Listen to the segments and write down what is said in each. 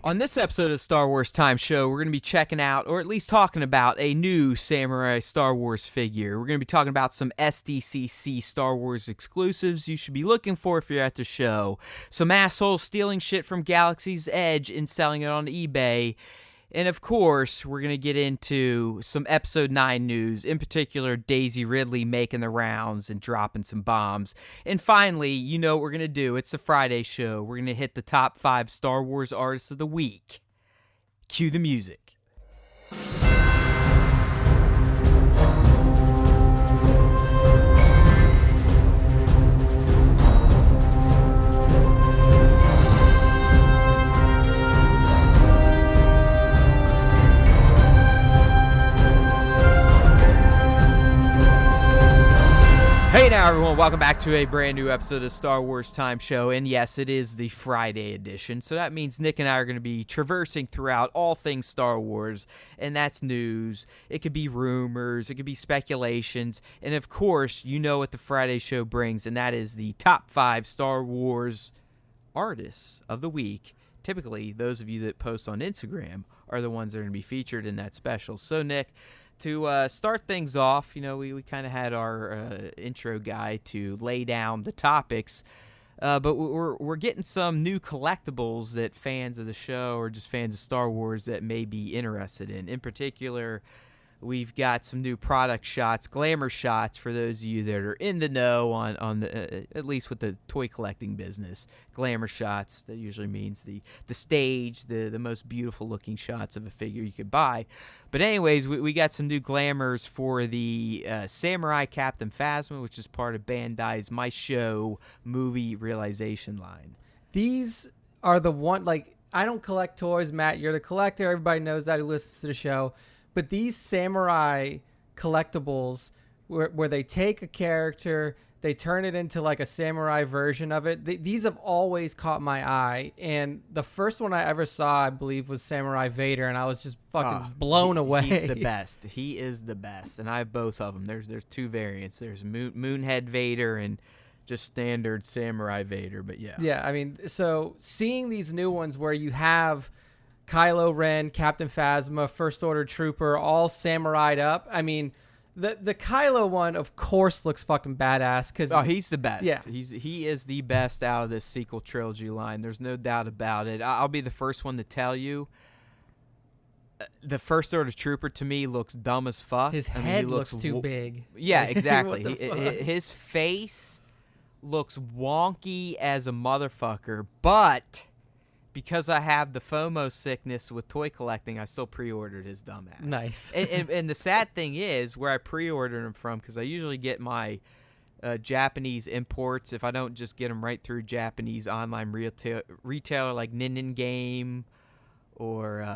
On this episode of Star Wars Time Show, we're going to be checking out, or at least talking about, a new Samurai Star Wars figure. We're going to be talking about some SDCC Star Wars exclusives you should be looking for if you're at the show. Some assholes stealing shit from Galaxy's Edge and selling it on eBay. And of course, we're going to get into some Episode 9 news, in particular Daisy Ridley making the rounds and dropping some bombs. And finally, you know what we're going to do. It's the Friday show. We're going to hit the top 5 Star Wars artists of the week. Cue the music. Hey now everyone, welcome back to a brand new episode of Star Wars Time Show, and yes, it is the Friday edition, so that means Nick and I are going to be traversing throughout all things Star Wars, and that's news, it could be rumors, it could be speculations, and of course, you know what the Friday show brings, and that is the top 5 Star Wars artists of the week. Typically, those of you that post on Instagram are the ones that are going to be featured in that special. So Nick, to start things off, you know, we kind of had our intro guy to lay down the topics, but we're getting some new collectibles that fans of the show or just fans of Star Wars that may be interested in. In particular, we've got some new product shots, glamour shots for those of you that are in the know on the, at least with the toy collecting business. Glamour shots, that usually means the stage, the most beautiful looking shots of a figure you could buy. But anyways, we got some new glamours for the Samurai Captain Phasma, which is part of Bandai's My Show movie realization line. These are the one, like, I don't collect toys, Matt. You're the collector. Everybody knows that who listens to the show. But these samurai collectibles, where they take a character, they turn it into like a samurai version of it. These have always caught my eye. And the first one I ever saw, I believe, was Samurai Vader, and I was just fucking blown away. He's the best. He is the best, and I have both of them. There's two variants. There's Moonhead Vader and just standard Samurai Vader. But yeah. Yeah, I mean, so seeing these new ones where you have Kylo Ren, Captain Phasma, First Order Trooper, all samurai'd up. I mean, the Kylo one, of course, looks fucking badass. He's the best. Yeah. He is the best out of this sequel trilogy line. There's no doubt about it. I'll be the first one to tell you, the First Order Trooper to me looks dumb as fuck. His head looks too big. Yeah, exactly. His face looks wonky as a motherfucker, but because I have the FOMO sickness with toy collecting, I still pre-ordered his dumbass. Nice. and the sad thing is, where I pre-ordered him from, because I usually get my Japanese imports, if I don't just get them right through Japanese online retailer like Ninnen Game or,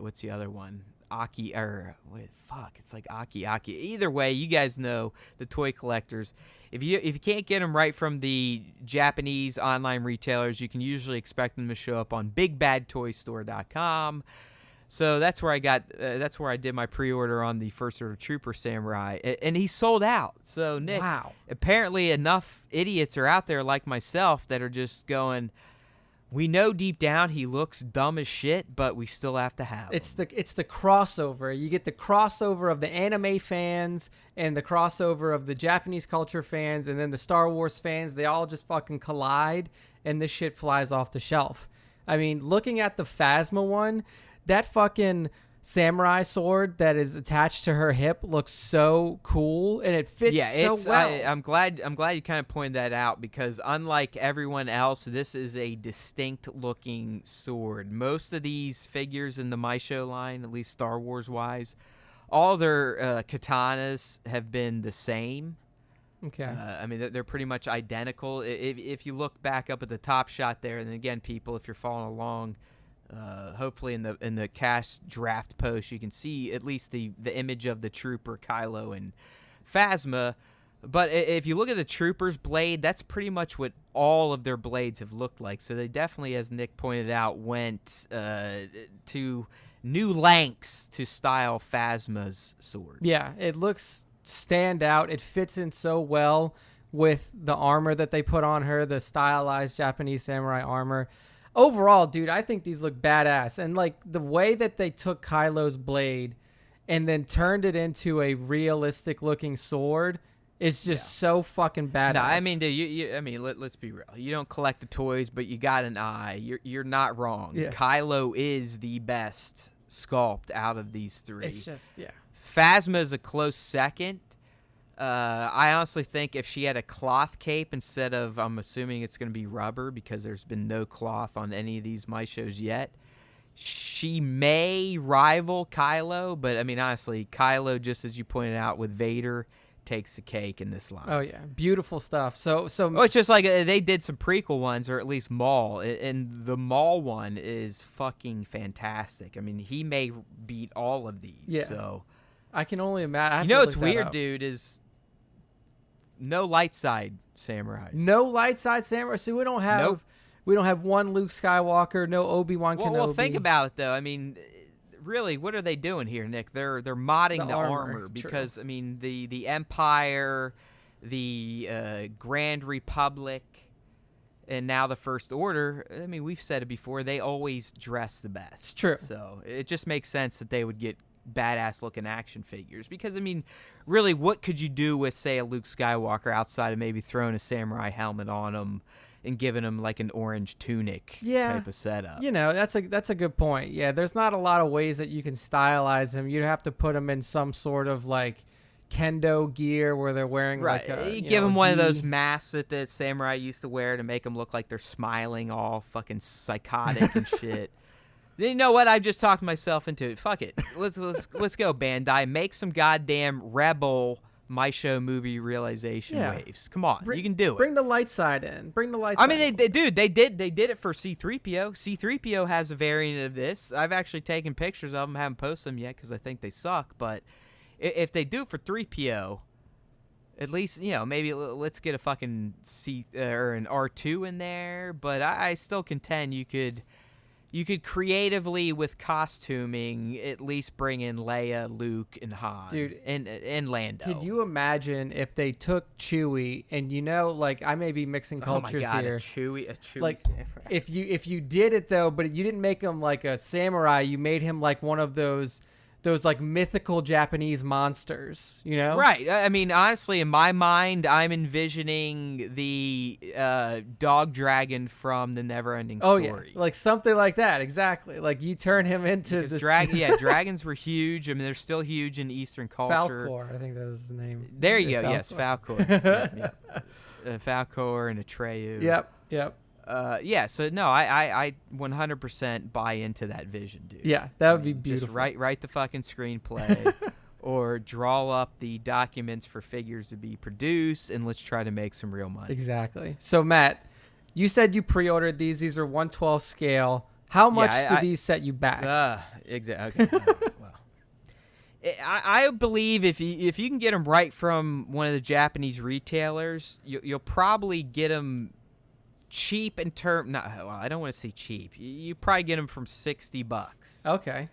what's the other one? It's like Aki. Either way, you guys know the toy collectors. If you can't get them right from the Japanese online retailers, you can usually expect them to show up on BigBadToyStore.com. So that's where I did my pre-order on the First Order Trooper Samurai, and he sold out. So Nick, wow. Apparently enough idiots are out there like myself that are just going, we know deep down he looks dumb as shit, but we still have to have him. It's the crossover. You get the crossover of the anime fans and the crossover of the Japanese culture fans and then the Star Wars fans. They all just fucking collide, and this shit flies off the shelf. I mean, looking at the Phasma one, that fucking samurai sword that is attached to her hip looks so cool, and it fits so well. I'm glad you kind of pointed that out, because unlike everyone else, this is a distinct looking sword. Most of these figures in the My Show line, at least Star Wars wise, all their katanas have been the same. Okay. I mean, they're pretty much identical. If you look back up at the top shot there, and again, people, if you're following along, hopefully in the cast draft post, you can see at least the image of the Trooper, Kylo, and Phasma. But if you look at the Trooper's blade, that's pretty much what all of their blades have looked like. So they definitely, as Nick pointed out, went to new lengths to style Phasma's sword. Yeah, it looks stand out. It fits in so well with the armor that they put on her, the stylized Japanese samurai armor. overall, dude, I think these look badass. And like the way that they took Kylo's blade and then turned it into a realistic looking sword is just so fucking badass. No, I mean, dude, let's be real. You don't collect the toys, but you got an eye. You're not wrong. Yeah. Kylo is the best sculpt out of these three. It's just, yeah. Phasma is a close second. I honestly think if she had a cloth cape instead of, I'm assuming it's going to be rubber because there's been no cloth on any of these my shows yet, she may rival Kylo. But, I mean, honestly, Kylo, just as you pointed out with Vader, takes the cake in this line. Oh, yeah. Beautiful stuff. So it's just like they did some prequel ones, or at least Maul, and the Maul one is fucking fantastic. I mean, he may beat all of these. Yeah. So I can only imagine. You know what's weird, dude, is no light side samurais. No light side samurai. See, we don't have one Luke Skywalker, no Obi-Wan Kenobi. Well, think about it though. I mean, really, what are they doing here, Nick? They're modding the armor because true. I mean the Empire, the Grand Republic, and now the First Order. I mean, we've said it before. They always dress the best. It's true. So it just makes sense that they would get badass looking action figures because I mean, really, what could you do with, say, a Luke Skywalker outside of maybe throwing a samurai helmet on him and giving him like an orange tunic type of setup? You know, that's a good point. Yeah, there's not a lot of ways that you can stylize him. You'd have to put him in some sort of like kendo gear where they're wearing like a you give him one of those masks that the samurai used to wear to make them look like they're smiling all fucking psychotic and shit. You know what? I just talked myself into it. Fuck it. Let's go, Bandai. Make some goddamn Rebel My Show movie realization waves. Come on, you can do it. Bring the light side in. I mean, they did it for C-3PO. C-3PO has a variant of this. I've actually taken pictures of them. Haven't posted them yet because I think they suck. But if they do it for 3PO, at least, you know, maybe let's get a fucking C or an R2 in there. But I still contend you could creatively, with costuming, at least bring in Leia, Luke, and Han. Dude, and Lando. Could you imagine if they took Chewie and, you know, like, I may be mixing cultures here. A Chewie like, samurai. if you did it though, but you didn't make him like a samurai, you made him like one of those like mythical Japanese monsters, you know? Right. I mean, honestly, in my mind, I'm envisioning the dog dragon from the Neverending Story. Oh, yeah. Like something like that. Exactly. Like you turn him into this. Dragons were huge. I mean, they're still huge in Eastern culture. Falcor, I think that was his name. There you go. Falcor. Yes, Falcor. Yep. Falcor and Atreyu. Yep. So no, I 100% buy into that vision, dude. Yeah, that would be beautiful. Just write the fucking screenplay or draw up the documents for figures to be produced, and let's try to make some real money. Exactly. So Matt, you said you pre-ordered these. These are 1/12 scale. How much do these set you back? Exactly. Okay. Well, I believe if you can get them right from one of the Japanese retailers, you'll probably get them cheap in term. I don't want to say cheap. You probably get them from $60. Okay.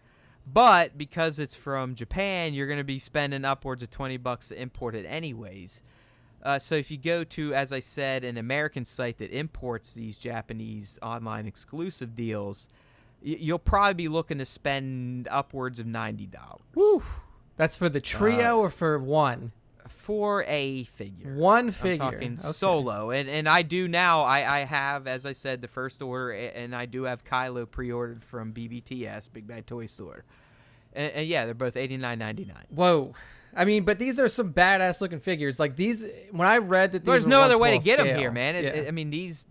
But because it's from Japan, you're going to be spending upwards of $20 to import it anyways. So if you go to, as I said, an American site that imports these Japanese online exclusive deals, you'll probably be looking to spend upwards of $90. Woo! That's for the trio or for one? For a figure. One figure. I'm talking solo. And I do now, I have, as I said, the First Order, and I do have Kylo pre-ordered from BBTS, Big Bad Toy Store. And yeah, they're both $89.99. Whoa. I mean, but these are some badass looking figures. Like these, when I read that these there's were no other way to get scale, them here, man. I mean, these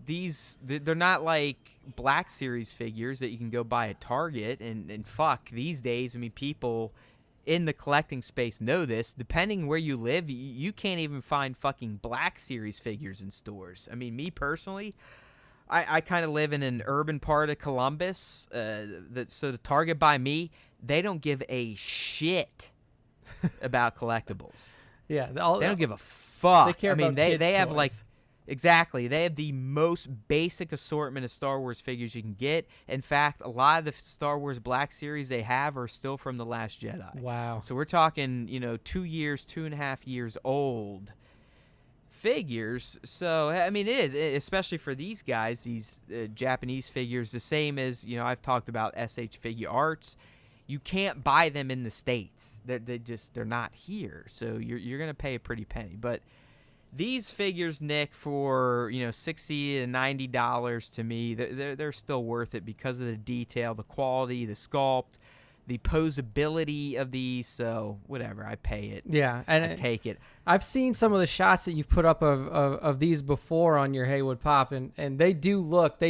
they're not like Black Series figures that you can go buy at Target. And fuck, these days, I mean, people in the collecting space know this. Depending where you live, you can't even find fucking Black Series figures in stores. I mean, me personally, I kind of live in an urban part of Columbus. So the Target by me, they don't give a shit about collectibles. Yeah, they don't give a fuck. They care about they have toys. like exactly. They have the most basic assortment of Star Wars figures you can get. In fact, a lot of the Star Wars Black Series they have are still from The Last Jedi. Wow. So we're talking, 2.5 years old figures. So I mean, it is, especially for these guys, these Japanese figures, the same as, I've talked about SH Figure Arts. You can't buy them in the States. They're not here. So you're gonna pay a pretty penny. But these figures, Nick, for $60 to $90 to me, they're still worth it because of the detail, the quality, the sculpt, the posability of these. So whatever, I pay it. Yeah, and I take it. I've seen some of the shots that you've put up of these before on your Haywood Pop, and they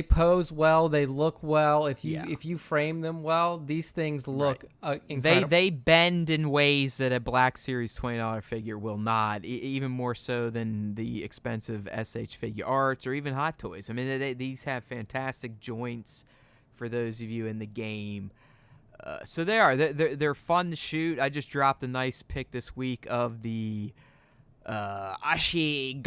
pose well, they look well. If you frame them well, these things look incredible. They bend in ways that a Black Series $20 figure will not, even more so than the expensive SH Figure Arts or even Hot Toys. I mean, these have fantastic joints for those of you in the game. So they are. They're fun to shoot. I just dropped a nice pic this week of the Ashigaru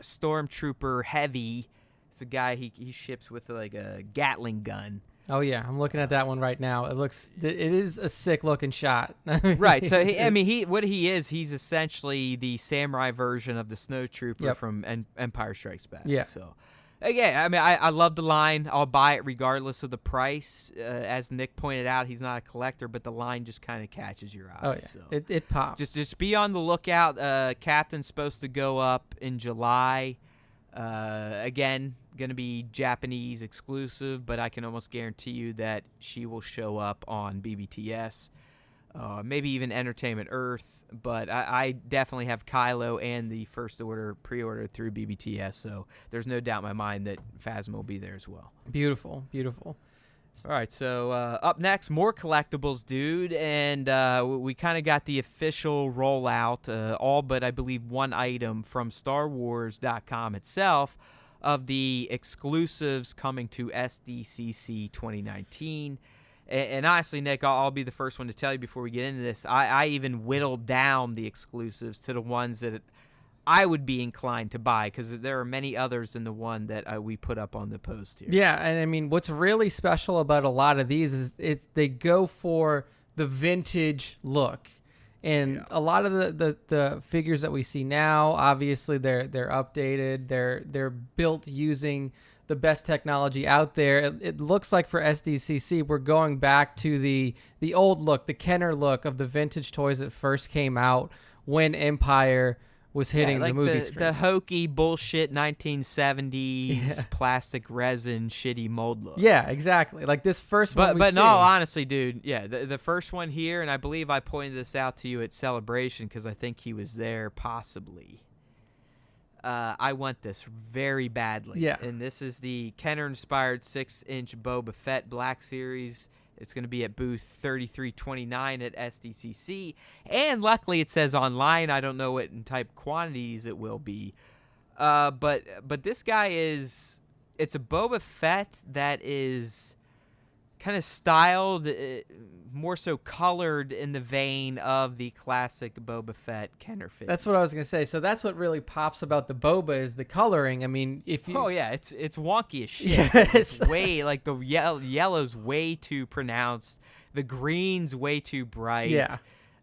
Stormtrooper Heavy. It's a guy he ships with like a Gatling gun. Oh yeah, I'm looking at that one right now. It is a sick looking shot. Right. So he's essentially the samurai version of the Snowtrooper from Empire Strikes Back. Yeah. So. Again, I mean, I love the line. I'll buy it regardless of the price. As Nick pointed out, he's not a collector, but the line just kind of catches your eye. Oh, yeah. So It pops. Just be on the lookout. Captain's supposed to go up in July. Again, going to be Japanese exclusive, but I can almost guarantee you that she will show up on BBTS. Maybe even Entertainment Earth, but I definitely have Kylo and the first order pre-ordered through BBTS, so there's no doubt in my mind that Phasma will be there as well. Beautiful, beautiful. All right, so up next, more collectibles, dude, and we kind of got the official rollout, all but I believe one item from StarWars.com itself of the exclusives coming to SDCC 2019. And honestly, Nick, I'll be the first one to tell you before we get into this, I even whittled down the exclusives to the ones that I would be inclined to buy because there are many others than the one that we put up on the post here. Yeah, and I mean, what's really special about a lot of these is they go for the vintage look. And a lot of the figures that we see now, obviously they're updated. They're built using the best technology out there. It looks like for SDCC, we're going back to the old look, the Kenner look of the vintage toys that first came out when Empire was hitting like the movie screen. The hokey bullshit 1970s plastic resin shitty mold look. Yeah, exactly. Like this first one. But no, honestly, dude, the first one here, and I believe I pointed this out to you at Celebration because I think he was there possibly. I want this very badly. Yeah. And this is the Kenner-inspired 6-inch Boba Fett Black Series. It's going to be at booth 3329 at SDCC. And luckily it says online. I don't know what in type quantities it will be. But this guy it's a Boba Fett that is kind of styled, more so colored in the vein of the classic Boba Fett Kenner figure. That's what I was going to say. So that's what really pops about the Boba is the coloring. I mean, if you... Oh, yeah, it's wonky as shit. Yeah, it's way, like, the yellow's way too pronounced. The green's way too bright. Yeah.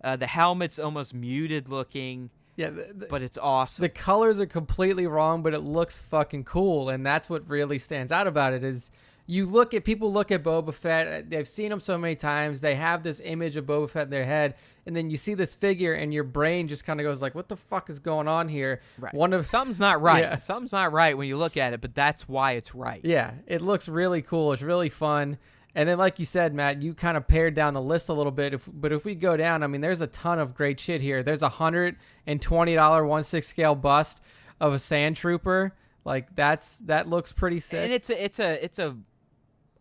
The helmet's almost muted looking. Yeah, but it's awesome. The colors are completely wrong, but it looks fucking cool, and that's what really stands out about it is... People look at Boba Fett, they've seen him so many times, they have this image of Boba Fett in their head, and then you see this figure and your brain just kind of goes like, what the fuck is going on here? Right. Something's not right. Yeah. Something's not right when you look at it, but that's why it's right. Yeah, it looks really cool. It's really fun. And then like you said, Matt, you kind of pared down the list a little bit. But if we go down, I mean, there's a ton of great shit here. There's a $120 1/6 scale bust of a Sand Trooper. Like that looks pretty sick. And it's a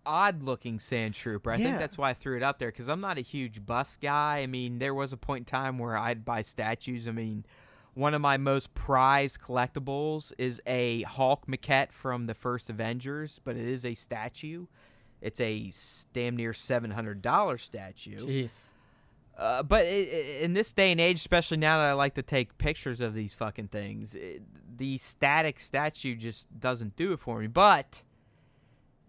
odd looking Sand Trooper. I think that's why I threw it up there because I'm not a huge bust guy. I mean, there was a point in time where I'd buy statues. I mean, one of my most prized collectibles is a Hulk maquette from the first Avengers, but it is a statue. It's a damn near $700 statue. Jeez. But in this day and age, especially now that I like to take pictures of these fucking things, the static statue just doesn't do it for me. But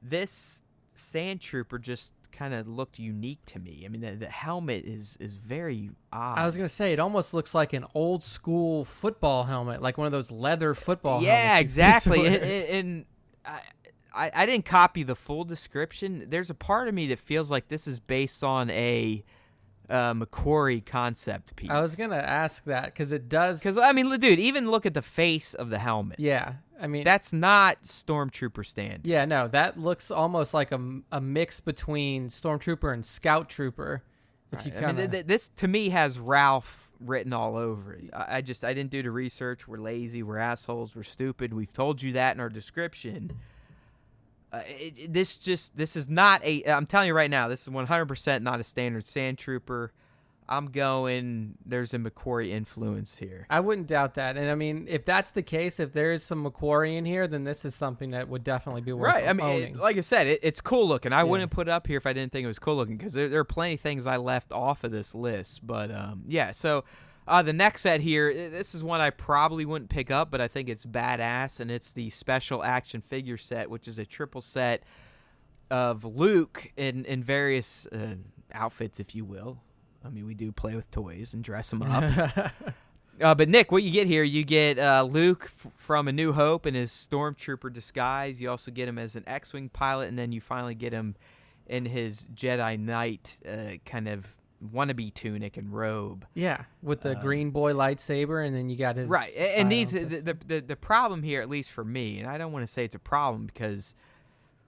this Sand Trooper just kind of looked unique to me. I mean, the helmet is very odd. I was gonna say it almost looks like an old school football helmet, like one of those leather football helmets. Yeah, exactly. And I didn't copy the full description. There's a part of me that feels like this is based on a McQuarrie concept piece. I was gonna ask that because it does. Because I mean, dude, even look at the face of the helmet. Yeah, I mean that's not Stormtrooper standard. Yeah, no, that looks almost like a mix between Stormtrooper and Scout Trooper. If you I mean, this to me has Ralph written all over it. I didn't do the research. We're lazy. We're assholes. We're stupid. We've told you that in our description. This is not a. I'm telling you right now, this is 100% not a standard Sand Trooper. I'm going. There's a McQuarrie influence here. I wouldn't doubt that, and I mean, if that's the case, if there is some McQuarrie in here, then this is something that would definitely be worth owning. I mean, like I said, it's cool looking. I wouldn't put it up here if I didn't think it was cool looking because there are plenty of things I left off of this list. But yeah, so. The next set here, this is one I probably wouldn't pick up, but I think it's badass, and it's the special action figure set, which is a triple set of Luke in various outfits, if you will. I mean, we do play with toys and dress them up. But Nick, what you get here, you get Luke from A New Hope in his Stormtrooper disguise. You also get him as an X-Wing pilot, and then you finally get him in his Jedi Knight kind of wannabe tunic and robe. Yeah, with the green boy lightsaber, and then you got his right. And these the problem here, at least for me, and I don't want to say it's a problem because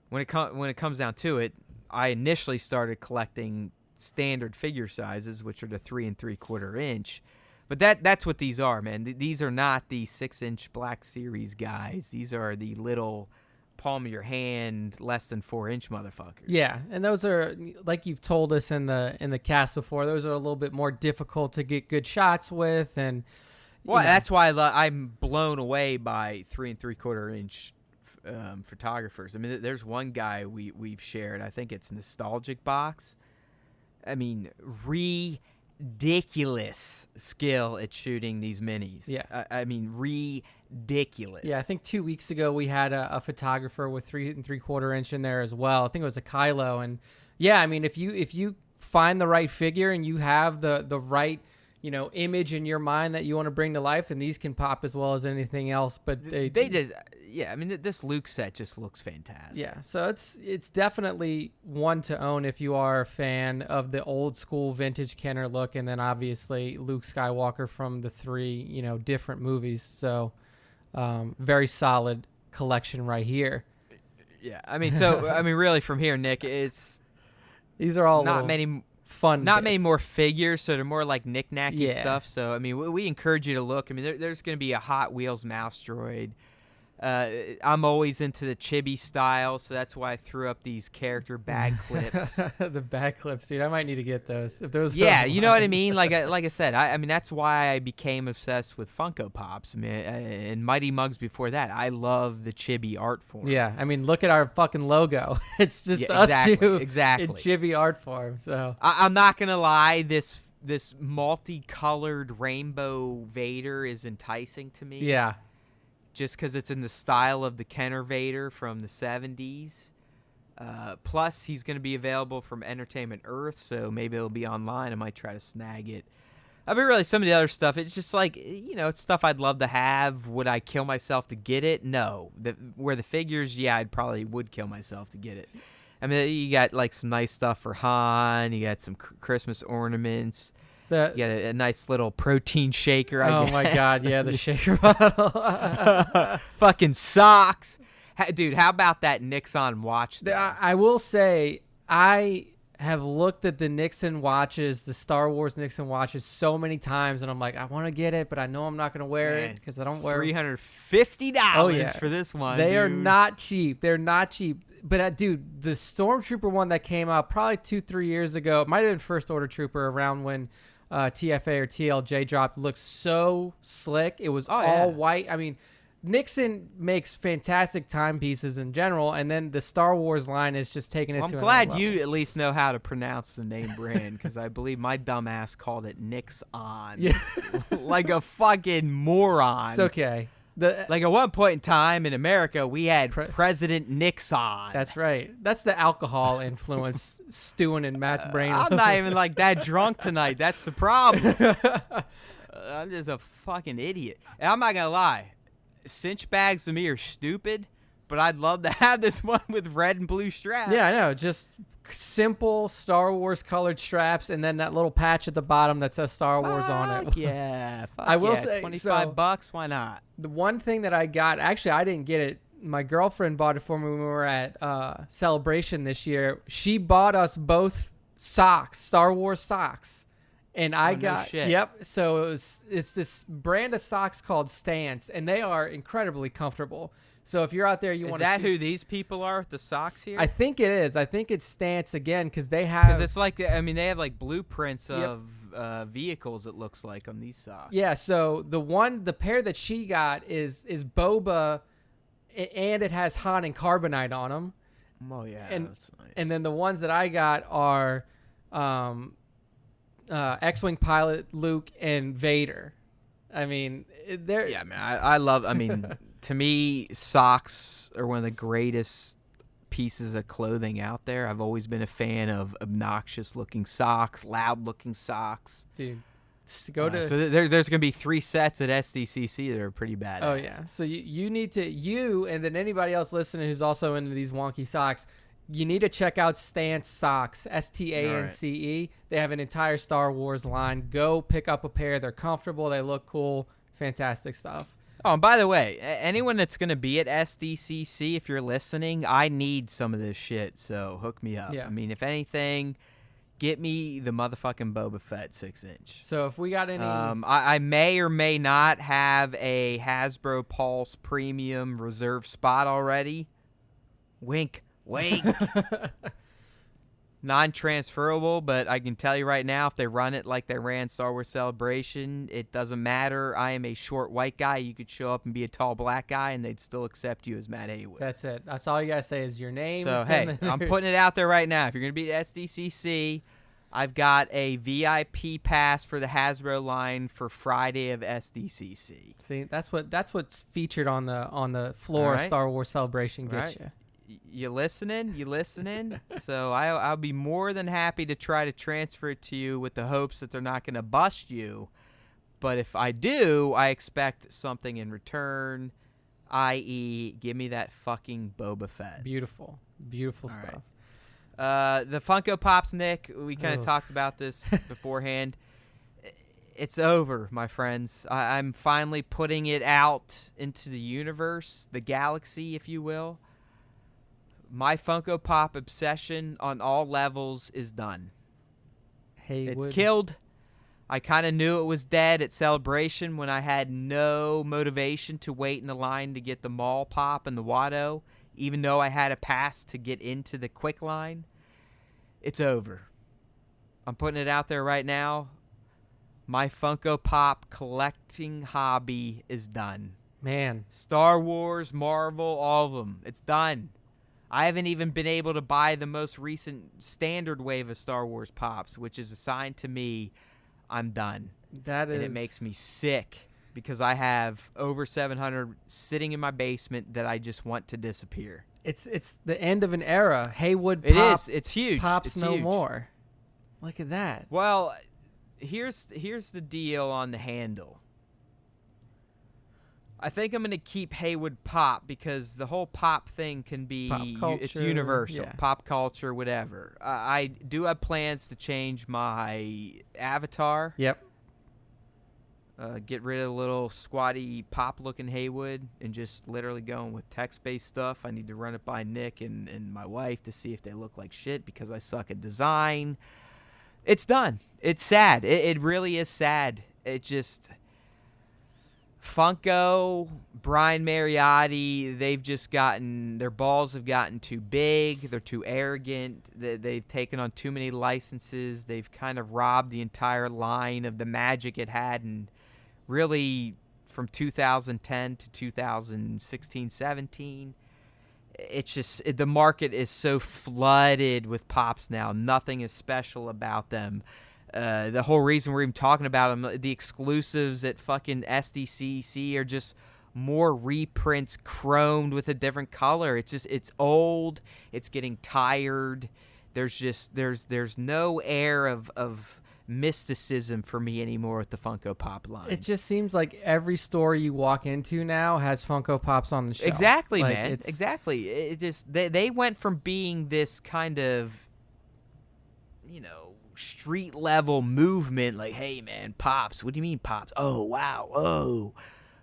when it comes down to it, I initially started collecting standard figure sizes, which are the 3 3/4 inch. But that's what these are, man. These are not the 6-inch Black Series guys. These are the little palm of your hand, less than 4-inch motherfuckers. Yeah, and those are, like you've told us in the cast before, those are a little bit more difficult to get good shots with, and that's why I'm blown away by 3 3/4 inch photographers. I mean, there's one guy we've shared. I think it's Nostalgic Box. I mean, ridiculous skill at shooting these minis. Yeah, I mean, ridiculous. Yeah, I think 2 weeks ago we had a photographer with 3 3/4 inch in there as well. I think it was a Kylo, and yeah, I mean, if you find the right figure and you have the right image in your mind that you want to bring to life, then these can pop as well as anything else. But they just I mean, this Luke set just looks fantastic. Yeah, so it's definitely one to own if you are a fan of the old school vintage Kenner look, and then obviously Luke Skywalker from the 3 different movies. So very solid collection right here. Yeah, I mean, really from here, Nick, these are all not many fun, not many more figures, so they're more like knick-knacky stuff. So I mean, we encourage you to look. I mean, there's going to be a Hot Wheels mouse droid. I'm always into the chibi style, so that's why I threw up these character bag clips. The bag clips, dude. I might need to get those. If those, you know what I mean. Like I said, I mean that's why I became obsessed with Funko Pops. I mean, and Mighty Mugs before that. I love the chibi art form. Yeah, I mean, look at our fucking logo. It's just us two in chibi art form. So I'm not gonna lie, this multicolored rainbow Vader is enticing to me. Yeah. Just because it's in the style of the Kenner Vader from the 70s. Plus, he's going to be available from Entertainment Earth, so maybe it'll be online. I might try to snag it. I mean, really, some of the other stuff, it's just like, it's stuff I'd love to have. Would I kill myself to get it? No. Where the figures, I probably would kill myself to get it. I mean, you got like some nice stuff for Han. You got some Christmas ornaments. You got a nice little protein shaker, I guess. Oh, my God, yeah, the shaker bottle. Fucking socks. Dude, how about that Nixon watch? I will say, I have looked at the Nixon watches, the Star Wars Nixon watches, so many times, and I'm like, I want to get it, but I know I'm not going to wear it because I don't wear $350 for this one. They are not cheap. They're not cheap. But, dude, the Stormtrooper one that came out probably 2-3 years ago, it might have been First Order Trooper around when TFA or TLJ dropped, looked so slick. It was all white. I mean, Nixon makes fantastic timepieces in general, and then the Star Wars line is just taking it to another level. I'm glad you at least know how to pronounce the name brand, because I believe my dumbass called it Nixon. Yeah. Like a fucking moron. It's okay. Like at one point in time in America, we had Pre- President Nixon. That's right. That's the alcohol influence stewing in Matt's brain. I'm not even like that drunk tonight. That's the problem. I'm just a fucking idiot. And I'm not gonna lie, cinch bags to me are stupid, but I'd love to have this one with red and blue straps. Yeah, I know. Just simple Star Wars colored straps, and then that little patch at the bottom that says Star Wars on it. Yeah, I will say, $25. Why not? The one thing that I got, actually, I didn't get it. My girlfriend bought it for me when we were at Celebration this year. She bought us both socks, Star Wars socks. And I got, shit. Yep. So it's this brand of socks called Stance, and they are incredibly comfortable. So if you're out there, you want to. Is that who these people are with the socks here? I think it is. I think it's Stance again because they have. Because it's like, I mean, they have like blueprints of vehicles. It looks like on these socks. Yeah. So the pair that she got is Boba, and it has Han and Carbonite on them. Oh yeah, and that's nice. And then the ones that I got are, X-wing pilot Luke and Vader. I mean, they're. Yeah, man, I love. I mean, to me, socks are one of the greatest pieces of clothing out there. I've always been a fan of obnoxious-looking socks, loud-looking socks. Dude, go to. So there's gonna be 3 sets at SDCC that are pretty badass. Oh yeah. So you need to and then anybody else listening who's also into these wonky socks. You need to check out Stance Socks, STANCE. They have an entire Star Wars line. Go pick up a pair. They're comfortable. They look cool. Fantastic stuff. Oh, and by the way, anyone that's going to be at SDCC, if you're listening, I need some of this shit, so hook me up. Yeah. I mean, if anything, get me the motherfucking Boba Fett 6-inch. So if we got any... I may or may not have a Hasbro Pulse Premium reserve spot already. Wink. Wink. Non-transferable, but I can tell you right now, if they run it like they ran Star Wars Celebration, it doesn't matter. I am a short white guy. You could show up and be a tall black guy, and they'd still accept you as Matt Haywood. That's it. That's all you got to say is your name. So, hey, I'm putting it out there right now. If you're going to be at SDCC, I've got a VIP pass for the Hasbro line for Friday of SDCC. See, that's what's featured on the floor of Star Wars Celebration gets you. You listening? So I'll be more than happy to try to transfer it to you with the hopes that they're not going to bust you. But if I do, I expect something in return, i.e., give me that fucking Boba Fett. Beautiful stuff. Right. The Funko Pops, Nick, we kind of talked about this beforehand. It's over, my friends. I'm finally putting it out into the universe, the galaxy, if you will. My Funko Pop obsession on all levels is done. Haywood. It's killed. I kind of knew it was dead at Celebration when I had no motivation to wait in the line to get the Mall Pop and the Watto, even though I had a pass to get into the quick line. It's over. I'm putting it out there right now. My Funko Pop collecting hobby is done. Man. Star Wars, Marvel, all of them. It's done. I haven't even been able to buy the most recent standard wave of Star Wars Pops, which is assigned to me. I'm done. And it makes me sick because I have over 700 sitting in my basement that I just want to disappear. It's the end of an era. Haywood Pop. It is. It's huge. Pops it's no huge. more. Look at that. Well, here's the deal on the handle. I think I'm going to keep Haywood Pop because the whole pop thing can be, it's universal, yeah. Pop culture, whatever. I do have plans to change my avatar. Yep. Get rid of the little squatty pop-looking Haywood and just literally going with text-based stuff. I need to run it by Nick and my wife to see if they look like shit because I suck at design. It's done. It's sad. It really is sad. It just... Funko, Brian Mariotti, they've just gotten, their balls have gotten too big. They're too arrogant. They've taken on too many licenses. They've kind of robbed the entire line of the magic it had. And really, from 2010 to 2016, 17, it's just, the market is so flooded with Pops now. Nothing is special about them. The whole reason we're even talking about them, the exclusives at fucking SDCC are just more reprints chromed with a different color. It's old. It's getting tired. There's no air of mysticism for me anymore with the Funko Pop line. It just seems like every store you walk into now has Funko Pops on the shelf. Exactly, like, man. Exactly. It just they went from being this kind of, street level movement, like, hey man, Pops. What do you mean Pops? Oh wow.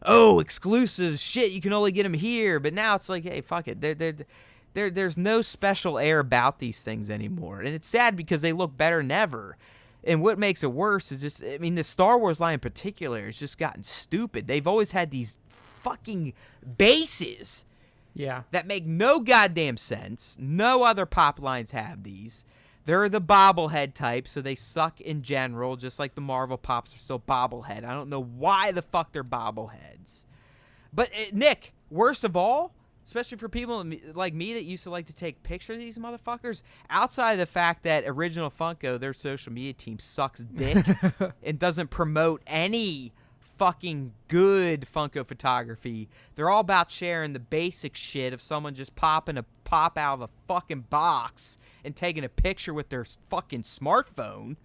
Oh, exclusive shit. You can only get them here. But now it's like, hey, fuck it. There's no special air about these things anymore, and it's sad because they look better than ever. And what makes it worse is just, the Star Wars line in particular has just gotten stupid. They've always had these fucking bases that make no goddamn sense. No other pop lines have these. They're the bobblehead type, so they suck in general, just like the Marvel Pops are still bobblehead. I don't know why the fuck they're bobbleheads. But, Nick, worst of all, especially for people like me that used to like to take pictures of these motherfuckers, outside of the fact that Original Funko, their social media team, sucks dick and doesn't promote any fucking good Funko photography. They're all about sharing the basic shit of someone just popping a pop out of a fucking box and taking a picture with their fucking smartphone.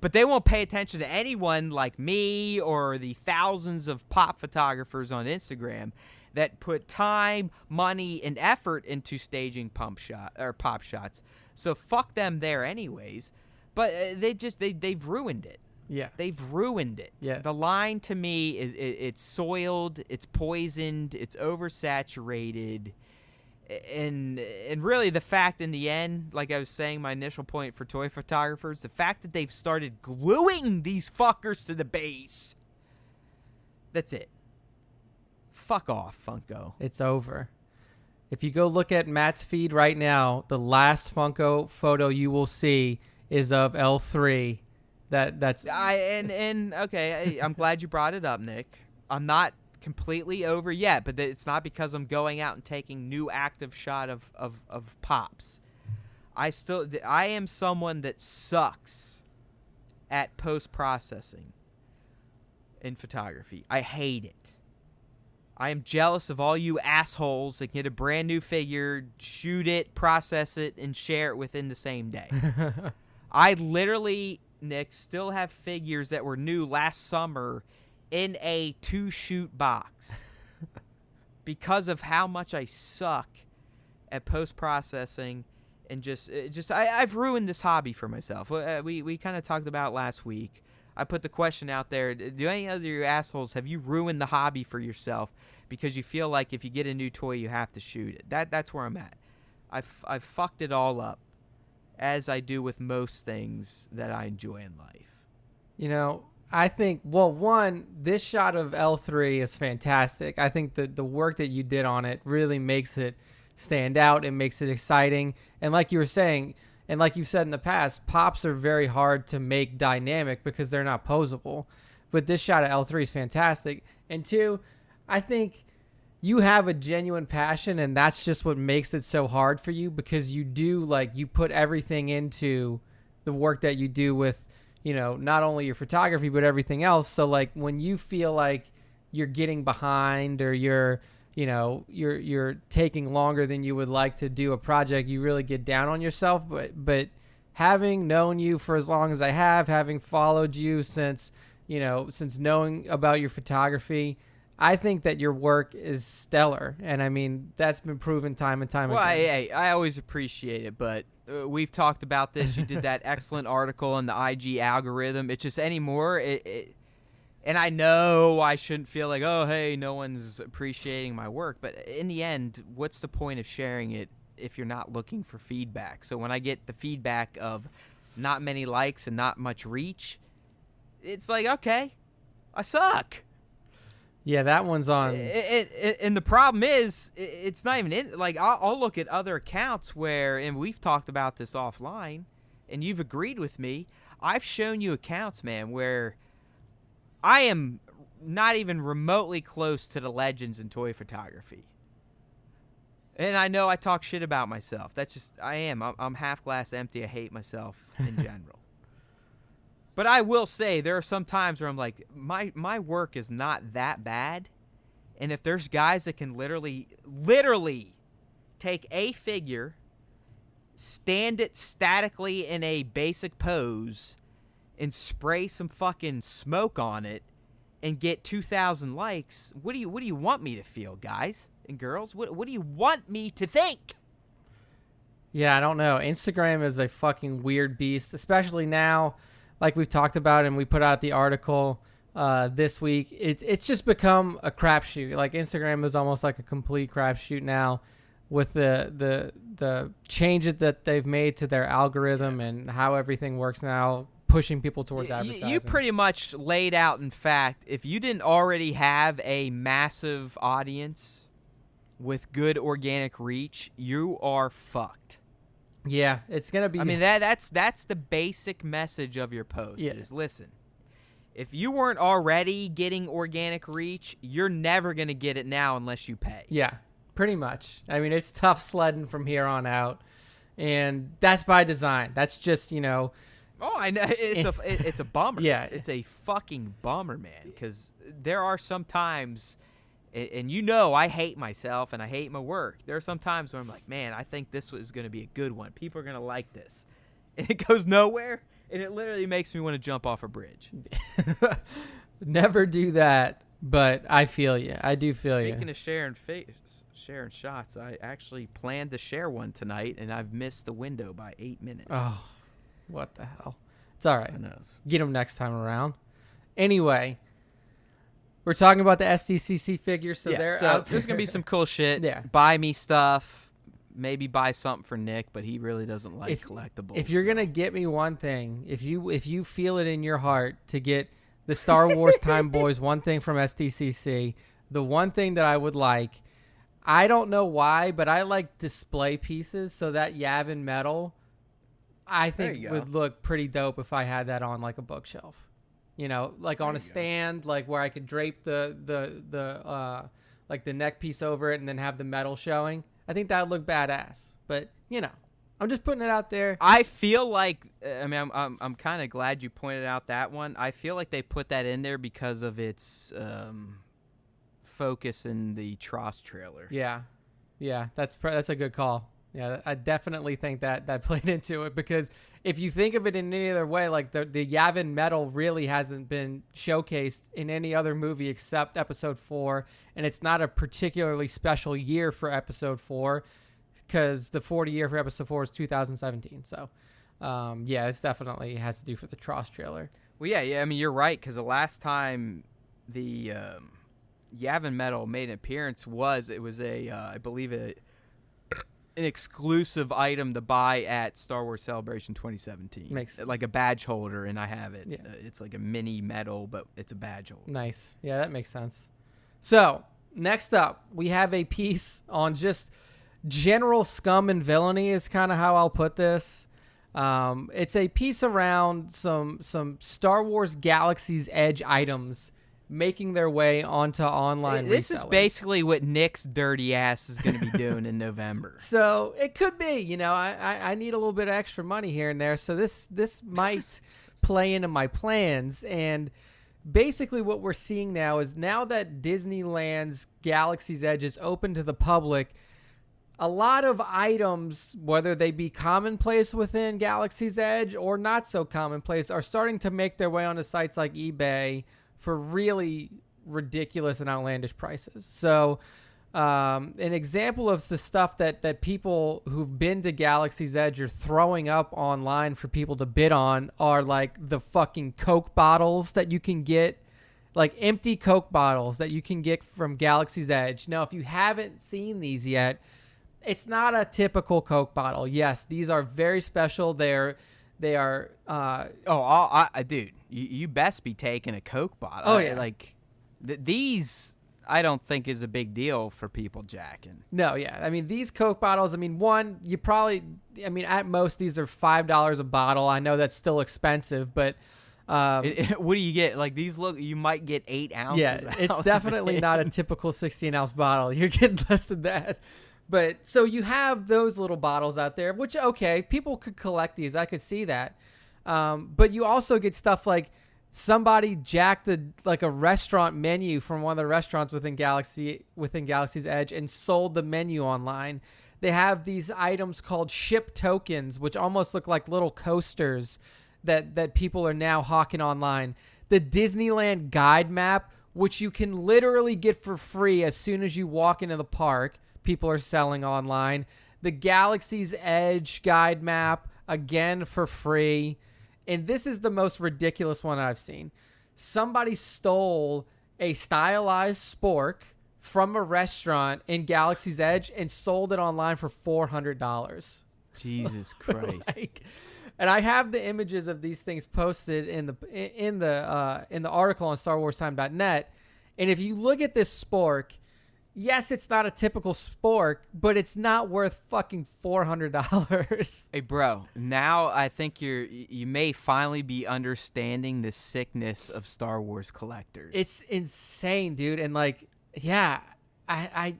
But they won't pay attention to anyone like me or the thousands of pop photographers on Instagram that put time, money, and effort into staging pop shots. So fuck them there anyways. But they've ruined it. Yeah. They've ruined it. Yeah. The line to me is it's soiled, it's poisoned, it's oversaturated. And really the fact in the end, like I was saying, my initial point for toy photographers, the fact that they've started gluing these fuckers to the base. That's it. Fuck off, Funko. It's over. If you go look at Matt's feed right now, the last Funko photo you will see is of L3. Okay, I'm glad you brought it up, Nick. I'm not completely over yet, but it's not because I'm going out and taking new active shot of Pops. I am someone that sucks at post-processing in photography. I hate it. I am jealous of all you assholes that get a brand new figure, shoot it, process it, and share it within the same day. I literally, Nick, still have figures that were new last summer in a 2-shoot box because of how much I suck at post-processing and I've ruined this hobby for myself. We kind of talked about it last week. I put the question out there, do any other you assholes, have you ruined the hobby for yourself because you feel like if you get a new toy, you have to shoot it? That's where I'm at. I've fucked it all up, as I do with most things that I enjoy in life. I think, well, one, this shot of L3 is fantastic. I think the work that you did on it really makes it stand out. It makes it exciting. And like you were saying, and like you said in the past, Pops are very hard to make dynamic because they're not posable. But this shot of L3 is fantastic. And two, I think you have a genuine passion, and that's just what makes it so hard for you, because you put everything into the work that you do with, not only your photography, but everything else. So like when you feel like you're getting behind or you're taking longer than you would like to do a project, you really get down on yourself. But having known you for as long as I have, having followed you since knowing about your photography, I think that your work is stellar. And that's been proven time and time again. I always appreciate it, but we've talked about this. You did that excellent article on the IG algorithm. It's just anymore. And I know I shouldn't feel like, oh, hey, no one's appreciating my work. But in the end, what's the point of sharing it if you're not looking for feedback? So when I get the feedback of not many likes and not much reach, it's like, okay, I suck. Yeah, that one's on. And the problem is, it's not even in. Like, I'll look at other accounts where, and we've talked about this offline, and you've agreed with me. I've shown you accounts, man, where I am not even remotely close to the legends in toy photography. And I know I talk shit about myself. That's just, I am. I'm half glass empty. I hate myself in general. But I will say there are some times where I'm like, my work is not that bad, And if there's guys that can literally take a figure, stand it statically in a basic pose, and spray some fucking smoke on it, and get 2,000 likes, what do you want me to feel, guys and girls? What do you want me to think? Yeah, I don't know. Instagram is a fucking weird beast, especially now, like we've talked about and we put out the article this week. It's just become a crapshoot. Like Instagram is almost like a complete crapshoot now with the changes that they've made to their algorithm and how everything works now, pushing people towards advertising. You pretty much laid out, in fact, if you didn't already have a massive audience with good organic reach, you are fucked. Yeah, it's gonna be. I mean, that's the basic message of your post. Yeah. Is listen, if you weren't already getting organic reach, you're never gonna get it now unless you pay. Yeah, pretty much. I mean, it's tough sledding from here on out, and that's by design. That's just Oh, I know it's a bummer. Yeah, it's a fucking bummer, man. Because there are some times. And I hate myself and I hate my work. There are some times where I'm like, man, I think this is going to be a good one. People are going to like this. And it goes nowhere. And it literally makes me want to jump off a bridge. Never do that. But I feel you. I do feel you. Speaking of sharing shots, I actually planned to share one tonight. And I've missed the window by 8 minutes. Oh, what the hell. It's all right. Who knows? Get them next time around. Anyway. We're talking about the SDCC figures, so they're out there. There's going to be some cool shit. Yeah. Buy me stuff. Maybe buy something for Nick, but he really doesn't like collectibles. If you're going to get me one thing, if you feel it in your heart to get the Star Wars Time Boys one thing from SDCC, the one thing that I would like, I don't know why, but I like display pieces, so that Yavin metal, I think would look pretty dope if I had that on like a bookshelf. Like on a stand, like where I could drape the like the neck piece over it and then have the metal showing. I think that would look badass. But I'm just putting it out there. I feel like, I mean, I'm kind of glad you pointed out that one. I feel like they put that in there because of its focus in the Tross trailer. Yeah, that's a good call. Yeah, I definitely think that played into it, because if you think of it in any other way, like the Yavin metal really hasn't been showcased in any other movie except Episode 4, and it's not a particularly special year for Episode 4 because the 40 year for Episode 4 is 2017. So, it's definitely has to do for the Tross trailer. Well, yeah. I mean, you're right, because the last time the Yavin metal made an appearance it was I believe an exclusive item to buy at Star Wars Celebration 2017. Makes sense. Like a badge holder, and I have it. Yeah. It's like a mini medal, but it's a badge holder. Nice. Yeah, that makes sense. So, next up, we have a piece on just general scum and villainy is kind of how I'll put this. It's a piece around some Star Wars Galaxy's Edge items making their way onto online This resellers. is basically what Nick's dirty ass is going to be doing in November. So it could be, I need a little bit of extra money here and there. So this might play into my plans. And basically what we're seeing now is, now that Disneyland's Galaxy's Edge is open to the public, a lot of items, whether they be commonplace within Galaxy's Edge or not so commonplace, are starting to make their way onto sites like eBay for really ridiculous and outlandish prices. So an example of the stuff that people who've been to Galaxy's Edge are throwing up online for people to bid on are like the fucking Coke bottles that you can get, like empty Coke bottles that you can get from Galaxy's Edge. Now, if you haven't seen these yet, it's not a typical Coke bottle. Yes, these are very special. They are dude, you best be taking a Coke bottle. Oh, yeah. Like, these, I don't think is a big deal for people jacking. No, yeah. I mean, these Coke bottles, one, at most, these are $5 a bottle. I know that's still expensive, but... what do you get? Like, these you might get 8 ounces. Yeah, it's definitely not a typical 16-ounce bottle. You're getting less than that. But so you have those little bottles out there, which, okay, people could collect these. I could see that. But you also get stuff like somebody jacked a restaurant menu from one of the restaurants within Galaxy's Edge and sold the menu online. They have these items called ship tokens, which almost look like little coasters that people are now hawking online. The Disneyland guide map, which you can literally get for free as soon as you walk into the park, people are selling online. The Galaxy's Edge guide map, again for free. And this is the most ridiculous one I've seen. Somebody stole a stylized spork from a restaurant in Galaxy's Edge and sold it online for $400. Jesus Christ. And I have the images of these things posted in the article on StarWarsTime.net. And if you look at this spork, yes, it's not a typical spork, but it's not worth fucking $400. Hey, bro, now I think you may finally be understanding the sickness of Star Wars collectors. It's insane, dude. And like, yeah, I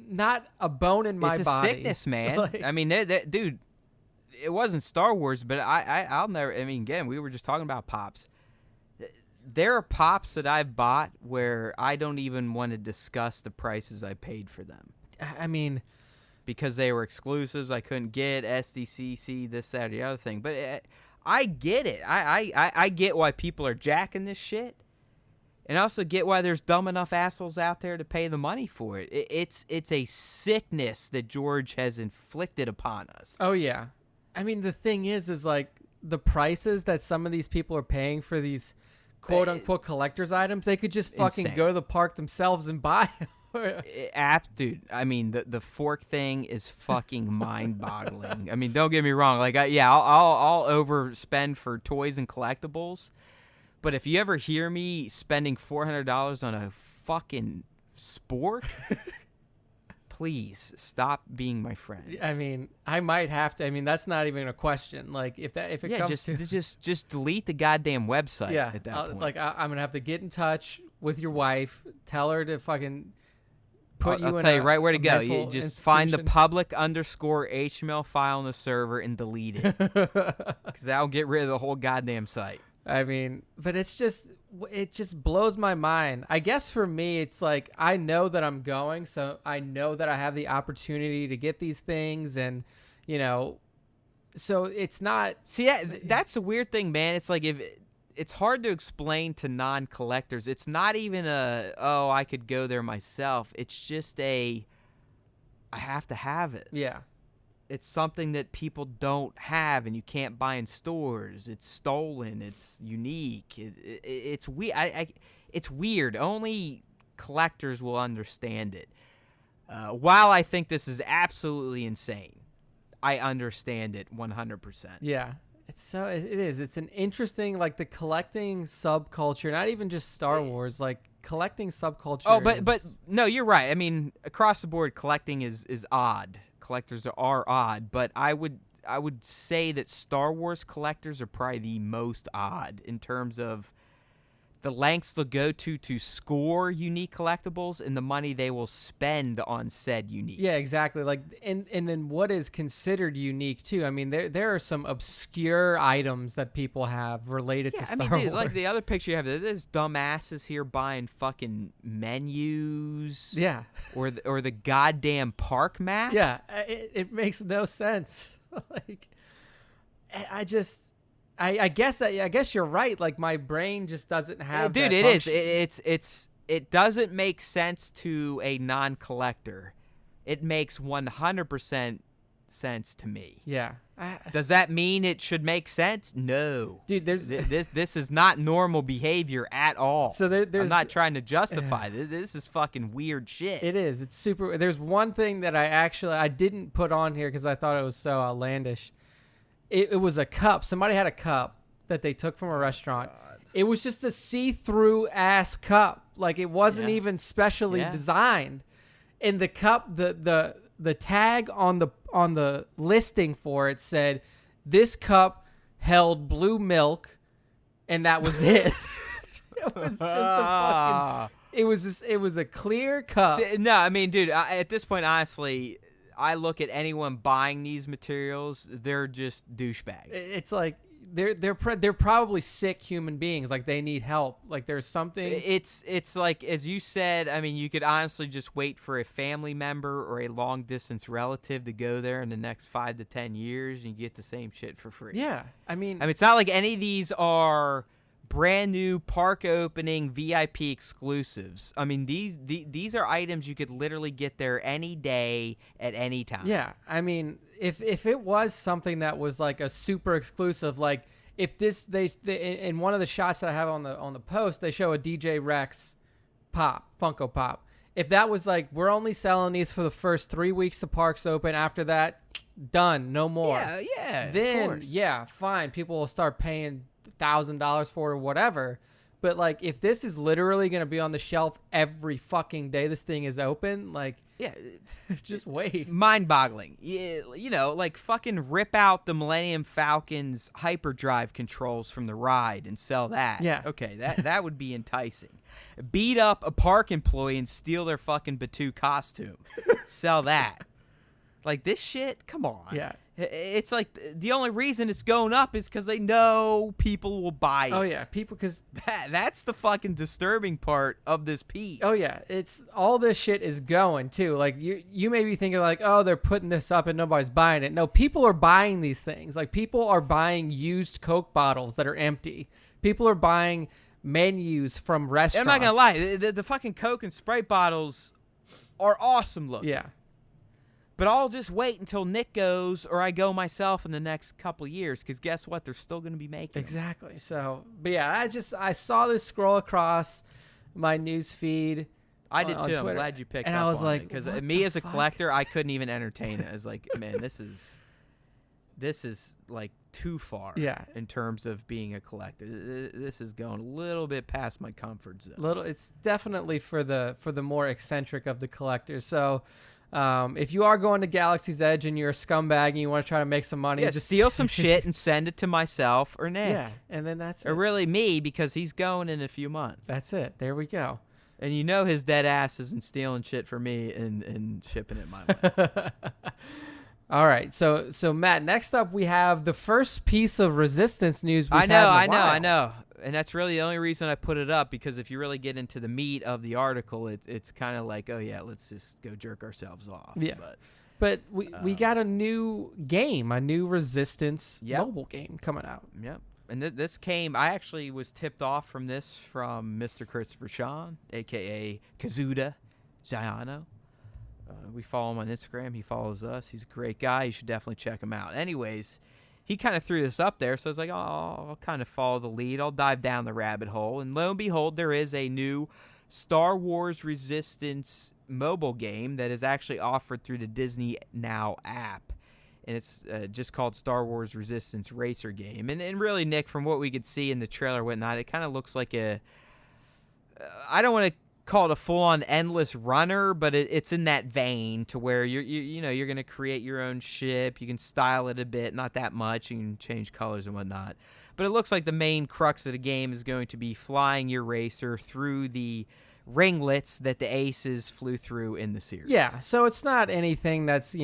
not a bone in my body. It's a sickness, man. Like, I mean, dude, it wasn't Star Wars, but I'll never. I mean, again, we were just talking about pops. There are pops that I've bought where I don't even want to discuss the prices I paid for them. I mean, because they were exclusives, I couldn't get SDCC, this, that, or the other thing. But I get it. I get why people are jacking this shit. And I also get why there's dumb enough assholes out there to pay the money for it. It's a sickness that George has inflicted upon us. Oh, yeah. I mean, the thing is like the prices that some of these people are paying for these quote-unquote collector's items, they could just fucking insane. go to the park themselves and buy them. Dude, I mean, the fork thing is fucking mind-boggling. I mean, don't get me wrong. Like, I'll overspend for toys and collectibles. But if you ever hear me spending $400 on a fucking spork, please stop being my friend. I mean, I might have to. I mean, that's not even a question. Like, if it comes to just delete the goddamn website. Yeah, at that point. Like, I'm gonna have to get in touch with your wife, tell her to fucking put you. I'll in tell you right where to go. You just institution. find the public_HTML file on the server and delete it, because that'll get rid of the whole goddamn site. I mean, but it just blows my mind. I guess for me, it's like, I know that I'm going, so I know that I have the opportunity to get these things, and, you know, so it's not. See, that's a weird thing, man. It's like, it's hard to explain to non-collectors. It's not even I could go there myself. It's just I have to have it. Yeah. It's something that people don't have and you can't buy in stores. It's stolen. It's unique. It's weird. It's weird. Only collectors will understand it. While I think this is absolutely insane, I understand it 100%. Yeah. It is. It's an interesting, like, the collecting subculture, not even just Star Wars, like collecting subculture. Oh, but no, you're right. I mean, across the board, collecting is odd. Collectors are odd, but I would say that Star Wars collectors are probably the most odd in terms of the lengths they'll go to score unique collectibles and the money they will spend on said uniques. Yeah, exactly. Like, and then what is considered unique too? I mean, there are some obscure items that people have related to Star Wars. Like the other picture you have, there's dumbasses here buying fucking menus. Yeah. Or the goddamn park map. Yeah, it makes no sense. Like, I guess you're right. Like, my brain just doesn't have. Dude, that it function. is. It doesn't make sense to a non-collector. It makes 100% sense to me. Yeah. Does that mean it should make sense? No. Dude, there's this is not normal behavior at all. So there's. I'm not trying to justify this. This is fucking weird shit. It is. It's super. There's one thing that I didn't put on here because I thought it was so outlandish. It was a cup. Somebody had a cup that they took from a restaurant. God. It was just a see-through ass cup. Like, it wasn't even specially designed. And the cup, the tag on the listing for it said, "This cup held blue milk," and that was it. It was just a fucking. It was a clear cup. See, no, I mean, dude, at this point, honestly, I look at anyone buying these materials, they're just douchebags. It's like they're probably sick human beings. Like they need help. Like there's something. It's like, as you said, I mean, you could honestly just wait for a family member or a long distance relative to go there in the next 5 to 10 years, and you get the same shit for free. Yeah, I mean, it's not like any of these are brand new park opening VIP exclusives. I mean, these are items you could literally get there any day at any time. Yeah, I mean, if it was something that was like a super exclusive, like if this they in one of the shots that I have on the post, they show a DJ Rex Funko Pop. If that was like, we're only selling these for the first 3 weeks the park's open, after that, done, no more. Yeah. Then of course. yeah, fine, people will start paying $1,000 for it or whatever. But like, if this is literally going to be on the shelf every fucking day this thing is open, like, yeah, just wait. Mind-boggling. Like fucking rip out the Millennium Falcon's hyperdrive controls from the ride and sell that. Yeah. Okay, that would be enticing. Beat up a park employee and steal their fucking Batu costume. Sell that. Like, this shit, come on. Yeah. It's like the only reason it's going up is because they know people will buy it. Oh yeah, people, because that's the fucking disturbing part of this piece. oh yeah, it's all this shit is going too. Like you may be thinking like, oh, they're putting this up and nobody's buying it. No, people are buying these things. Like, people are buying used Coke bottles that are empty. People are buying menus from restaurants. I'm not gonna lie, the fucking Coke and Sprite bottles are awesome looking. Yeah. But I'll just wait until Nick goes or I go myself in the next couple years, because guess what? They're still going to be making them. Exactly. So, but yeah, I saw this scroll across my news feed. I did too. Twitter, I'm glad you picked and up I was on like, it, because what me the as a fuck? collector, I couldn't even entertain it. I was like, man, this is like too far. Yeah. In terms of being a collector, this is going a little bit past my comfort zone. It's definitely for the more eccentric of the collectors. So, if you are going to Galaxy's Edge and you're a scumbag and you want to try to make some money, just steal some shit and send it to myself or Nick. Yeah, and then that's or it. really me, because he's going in a few months. That's it. There we go. And his dead ass isn't stealing shit for me and shipping it my way. All right, so Matt, next up we have the first piece of Resistance news we've had in a while. I know. And that's really the only reason I put it up, because if you really get into the meat of the article, it's kind of like, oh yeah, let's just go jerk ourselves off. Yeah. But we got a new game, a new Resistance mobile game coming out. Yep. And this came, I actually was tipped off from Mr. Christopher Sean, a.k.a. Kazuda Zayano. We follow him on Instagram. He follows us. He's a great guy. You should definitely check him out. Anyways, he kind of threw this up there, so I was like, oh, I'll kind of follow the lead. I'll dive down the rabbit hole. And lo and behold, there is a new Star Wars Resistance mobile game that is actually offered through the Disney Now app. And it's just called Star Wars Resistance Racer Game. And really, Nick, from what we could see in the trailer and whatnot, it kind of looks like I don't want to call it a full-on endless runner, but it's in that vein, to where you're going to create your own ship. You can style it a bit, not that much. You can change colors and whatnot. But it looks like the main crux of the game is going to be flying your racer through the ringlets that the Aces flew through in the series. Yeah, so it's not anything that's,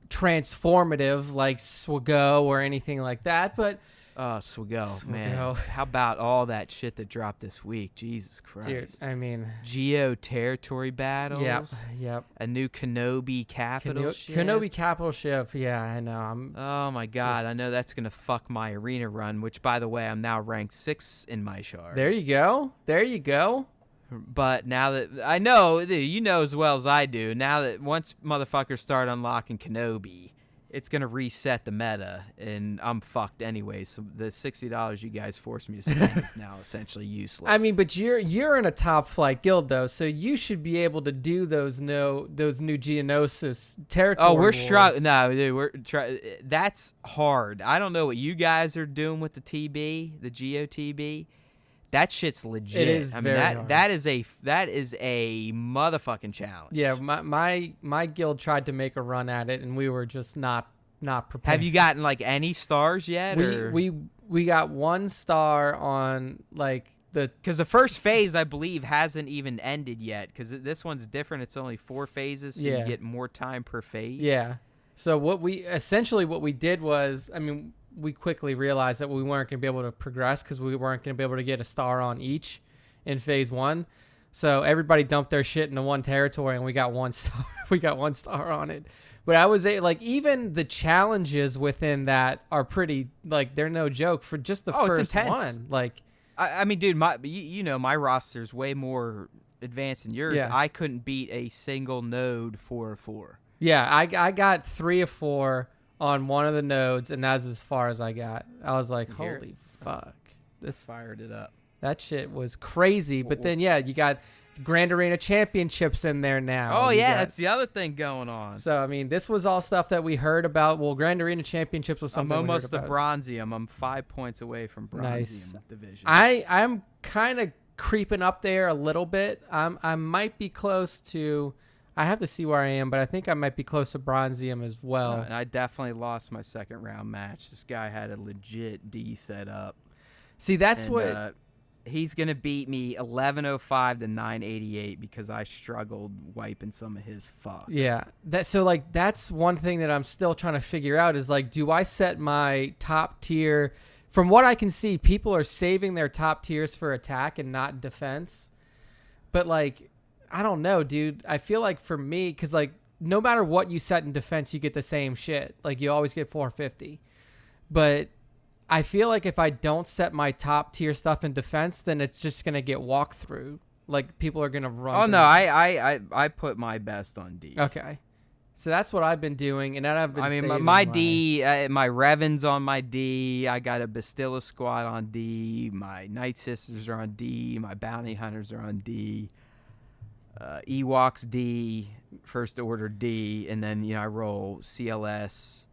transformative like Swago or anything like that, but Swago, man. How about all that shit that dropped this week? Jesus Christ. dude, I mean, Geo territory battles. Yep. A new Kenobi capital ship. Kenobi capital ship. Yeah, I know. Oh my God, I know that's gonna fuck my arena run. Which, by the way, I'm now ranked 6 in my shard. There you go. But now that I know, you know as well as I do, now that once motherfuckers start unlocking Kenobi, it's going to reset the meta, and I'm fucked anyway, so the $60 you guys forced me to spend is now essentially useless. I mean, but you're in a top flight guild, though, so you should be able to do those new Geonosis territory we're wars. struggling. No, dude, that's hard. I don't know what you guys are doing with the TB, the GeoTB. That shit's legit. It is very hard. That is a motherfucking challenge. Yeah, my guild tried to make a run at it, and we were just not prepared. Have you gotten like any stars yet? We got 1 star on like because the first phase, I believe, hasn't even ended yet, because this one's different. It's only 4 phases, so you get more time per phase. Yeah. So what we did was, I mean, we quickly realized that we weren't going to be able to progress because we weren't going to be able to get a star on each in phase 1. So everybody dumped their shit into one territory, and we got 1 star. We got 1 star on it. But I was like, even the challenges within that are pretty, like, they're no joke for just the first one. Like, I mean, dude, my roster's way more advanced than yours. Yeah. I couldn't beat a single node 4-4. Yeah, I got 3 or 4 on one of the nodes, and that's as far as I got. I was like, holy fuck. This fired it up. That shit was crazy. But then, yeah, you got Grand Arena Championships in there now. Oh, yeah, that's the other thing going on. So, I mean, this was all stuff that we heard about. Well, Grand Arena Championships was something I'm almost we heard a about. Bronzium. I'm 5 points away from Bronzium division. I'm kind of creeping up there a little bit. I might be close to... I have to see where I am, but I think I might be close to Bronzium as well. And I definitely lost my second round match. This guy had a legit D set up. See, that's what... he's going to beat me 1105 to 988 because I struggled wiping some of his fucks. Yeah. That's one thing that I'm still trying to figure out is, like, do I set my top tier... From what I can see, people are saving their top tiers for attack and not defense. But, like... I don't know, dude. I feel like for me, because, like, no matter what you set in defense, you get the same shit. Like, you always get 450. But I feel like if I don't set my top tier stuff in defense, then it's just going to get walked through. Like, people are going to run. Oh, no, I put my best on D. Okay. So that's what I've been doing, and that I've been saving my D, my Revan's on my D. I got a Bastilla squad on D. My Night Sisters are on D. My Bounty Hunters are on D. Ewoks D, First Order D, and then I roll CLS,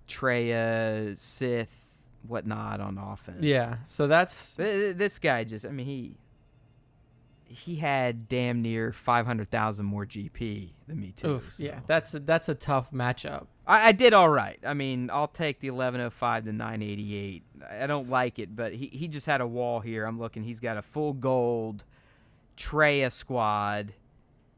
Treya, Sith, whatnot on offense. Yeah, so that's this guy. Just he had damn near 500,000 more GP than me too. Oof, so. Yeah, that's a tough matchup. I did all right. I mean, I'll take the 1105 to 988. I don't like it, but he just had a wall here. I'm looking. He's got a full gold Treya squad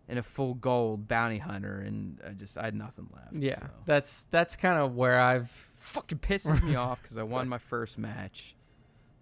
and a full gold bounty hunter, and I had nothing left. Yeah, so. that's kind of where I've fucking pisses me off because I won my first match,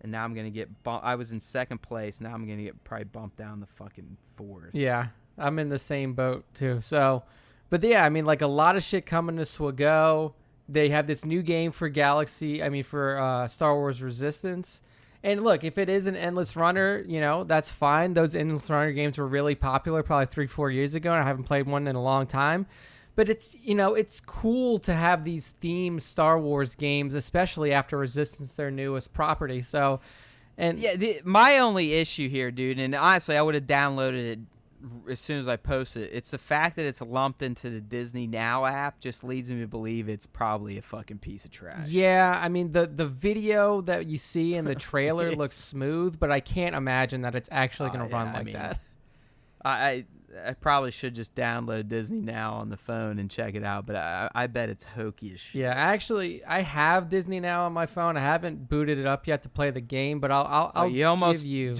and now I'm gonna get I was in second place. Now I'm gonna get probably bumped down to fucking 4th. Yeah, I'm in the same boat too. So, but yeah, I mean, like, a lot of shit coming to Swago. They have this new game for for Star Wars Resistance. And look, if it is an Endless Runner, that's fine. Those Endless Runner games were really popular probably 3-4 years ago, and I haven't played one in a long time. But it's, it's cool to have these themed Star Wars games, especially after Resistance, their newest property. So, and yeah, my only issue here, dude, and honestly, I would have downloaded it as soon as I posted it. It's the fact that it's lumped into the Disney Now app just leads me to believe it's probably a fucking piece of trash. Yeah, I mean, the video that you see in the trailer looks smooth, but I can't imagine that it's actually going to run like that. I probably should just download Disney Now on the phone and check it out, but I bet it's hokey as shit. Yeah, actually, I have Disney Now on my phone. I haven't booted it up yet to play the game, but I'll give you...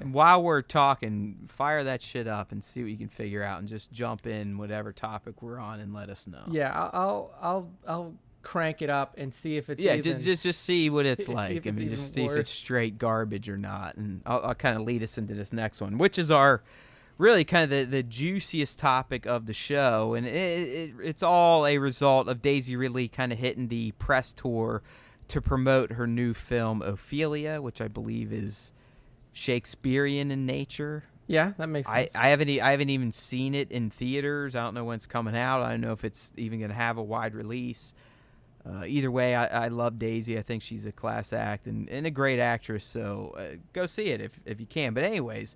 While we're talking, fire that shit up and see what you can figure out, and just jump in whatever topic we're on and let us know. Yeah, I'll crank it up and see if it's just see what it's like. See if it's straight garbage or not, and I'll kind of lead us into this next one, which is our really kind of the juiciest topic of the show, and it's all a result of Daisy Ridley kind of hitting the press tour to promote her new film Ophelia, which I believe is Shakespearean in nature. Yeah, that makes sense. I haven't even seen it in theaters. I don't know when it's coming out. I don't know if it's even going to have a wide release. Either way, I love Daisy. I think she's a class act and a great actress. So go see it if you can. But anyways,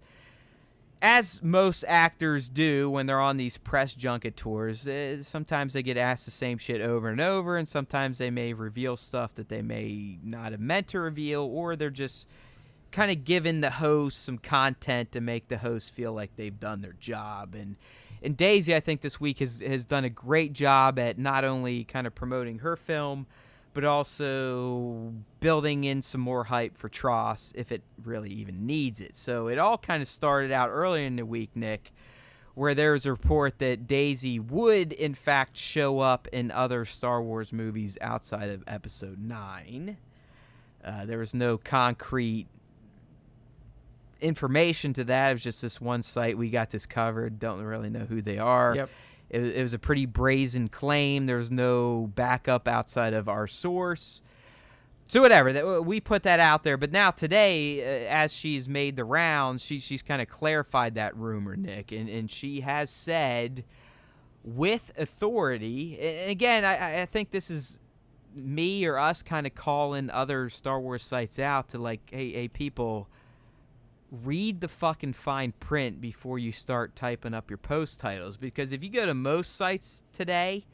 as most actors do when they're on these press junket tours, sometimes they get asked the same shit over and over, and sometimes they may reveal stuff that they may not have meant to reveal, or they're just kind of giving the host some content to make the host feel like they've done their job. And Daisy, I think this week has done a great job at not only kind of promoting her film, but also building in some more hype for Tross if it really even needs it. So it all kind of started out earlier in the week, Nick, where there was a report that Daisy would, in fact, show up in other Star Wars movies outside of Episode 9. There was no concrete information to that. It was just this one site. We got this covered. Don't really know who they are. Yep. It was a pretty brazen claim. There was no backup outside of our source. So whatever, we put that out there. But now today, as she's made the rounds, she's kind of clarified that rumor, Nick. And she has said with authority, and again, I think this is me or us kind of calling other Star Wars sites out to like, hey, people, read the fucking fine print before you start typing up your post titles. Because if you go to most sites today,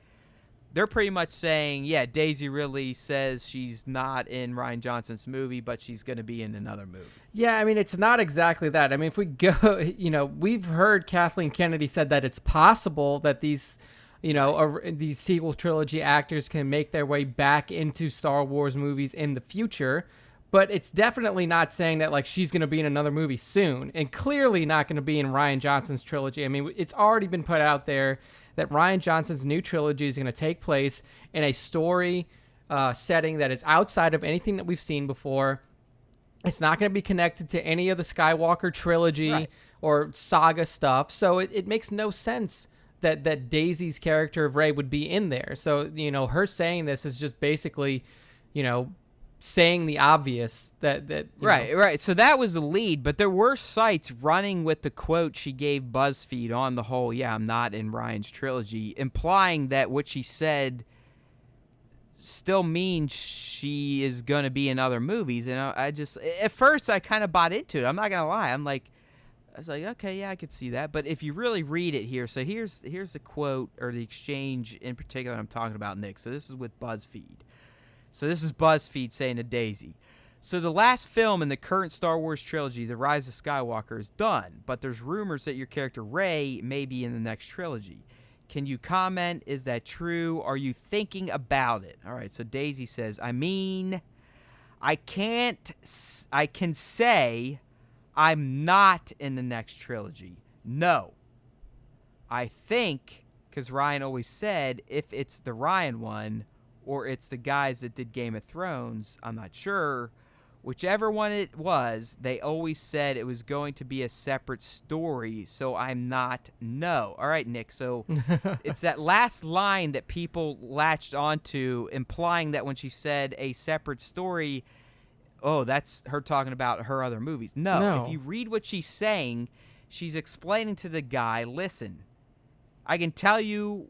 they're pretty much saying, yeah, Daisy really says she's not in Rian Johnson's movie, but she's going to be in another movie. Yeah, I mean, it's not exactly that. I mean, if we go, we've heard Kathleen Kennedy said that it's possible that these, these sequel trilogy actors can make their way back into Star Wars movies in the future. But it's definitely not saying that, like, she's going to be in another movie soon, and clearly not going to be in Rian Johnson's trilogy. I mean, it's already been put out there that Rian Johnson's new trilogy is going to take place in a story setting that is outside of anything that we've seen before. It's not going to be connected to any of the Skywalker trilogy or saga stuff, so it makes no sense that Daisy's character of Rey would be in there. So, her saying this is just basically, saying the obvious that right. So that was the lead, but there were sites running with the quote she gave BuzzFeed on the whole, yeah, I'm not in Rian's trilogy, implying that what she said still means she is going to be in other movies. And I just, at first I kind of bought into it. I'm not going to lie. I was like, okay, yeah, I could see that. But if you really read it here, so here's the quote or the exchange in particular I'm talking about, Nick. So this is with BuzzFeed. So this is BuzzFeed saying to Daisy, so the last film in the current Star Wars trilogy, The Rise of Skywalker, is done, but there's rumors that your character Rey may be in the next trilogy. Can you comment? Is that true? Are you thinking about it? All right, so Daisy says, I can say I'm not in the next trilogy. No. I think, because Ryan always said, if it's the Ryan one, or it's the guys that did Game of Thrones, I'm not sure. Whichever one it was, they always said it was going to be a separate story, so I'm not no. All right, Nick, so it's that last line that people latched onto, implying that when she said a separate story, oh, that's her talking about her other movies. No, if you read what she's saying, she's explaining to the guy, listen, I can tell you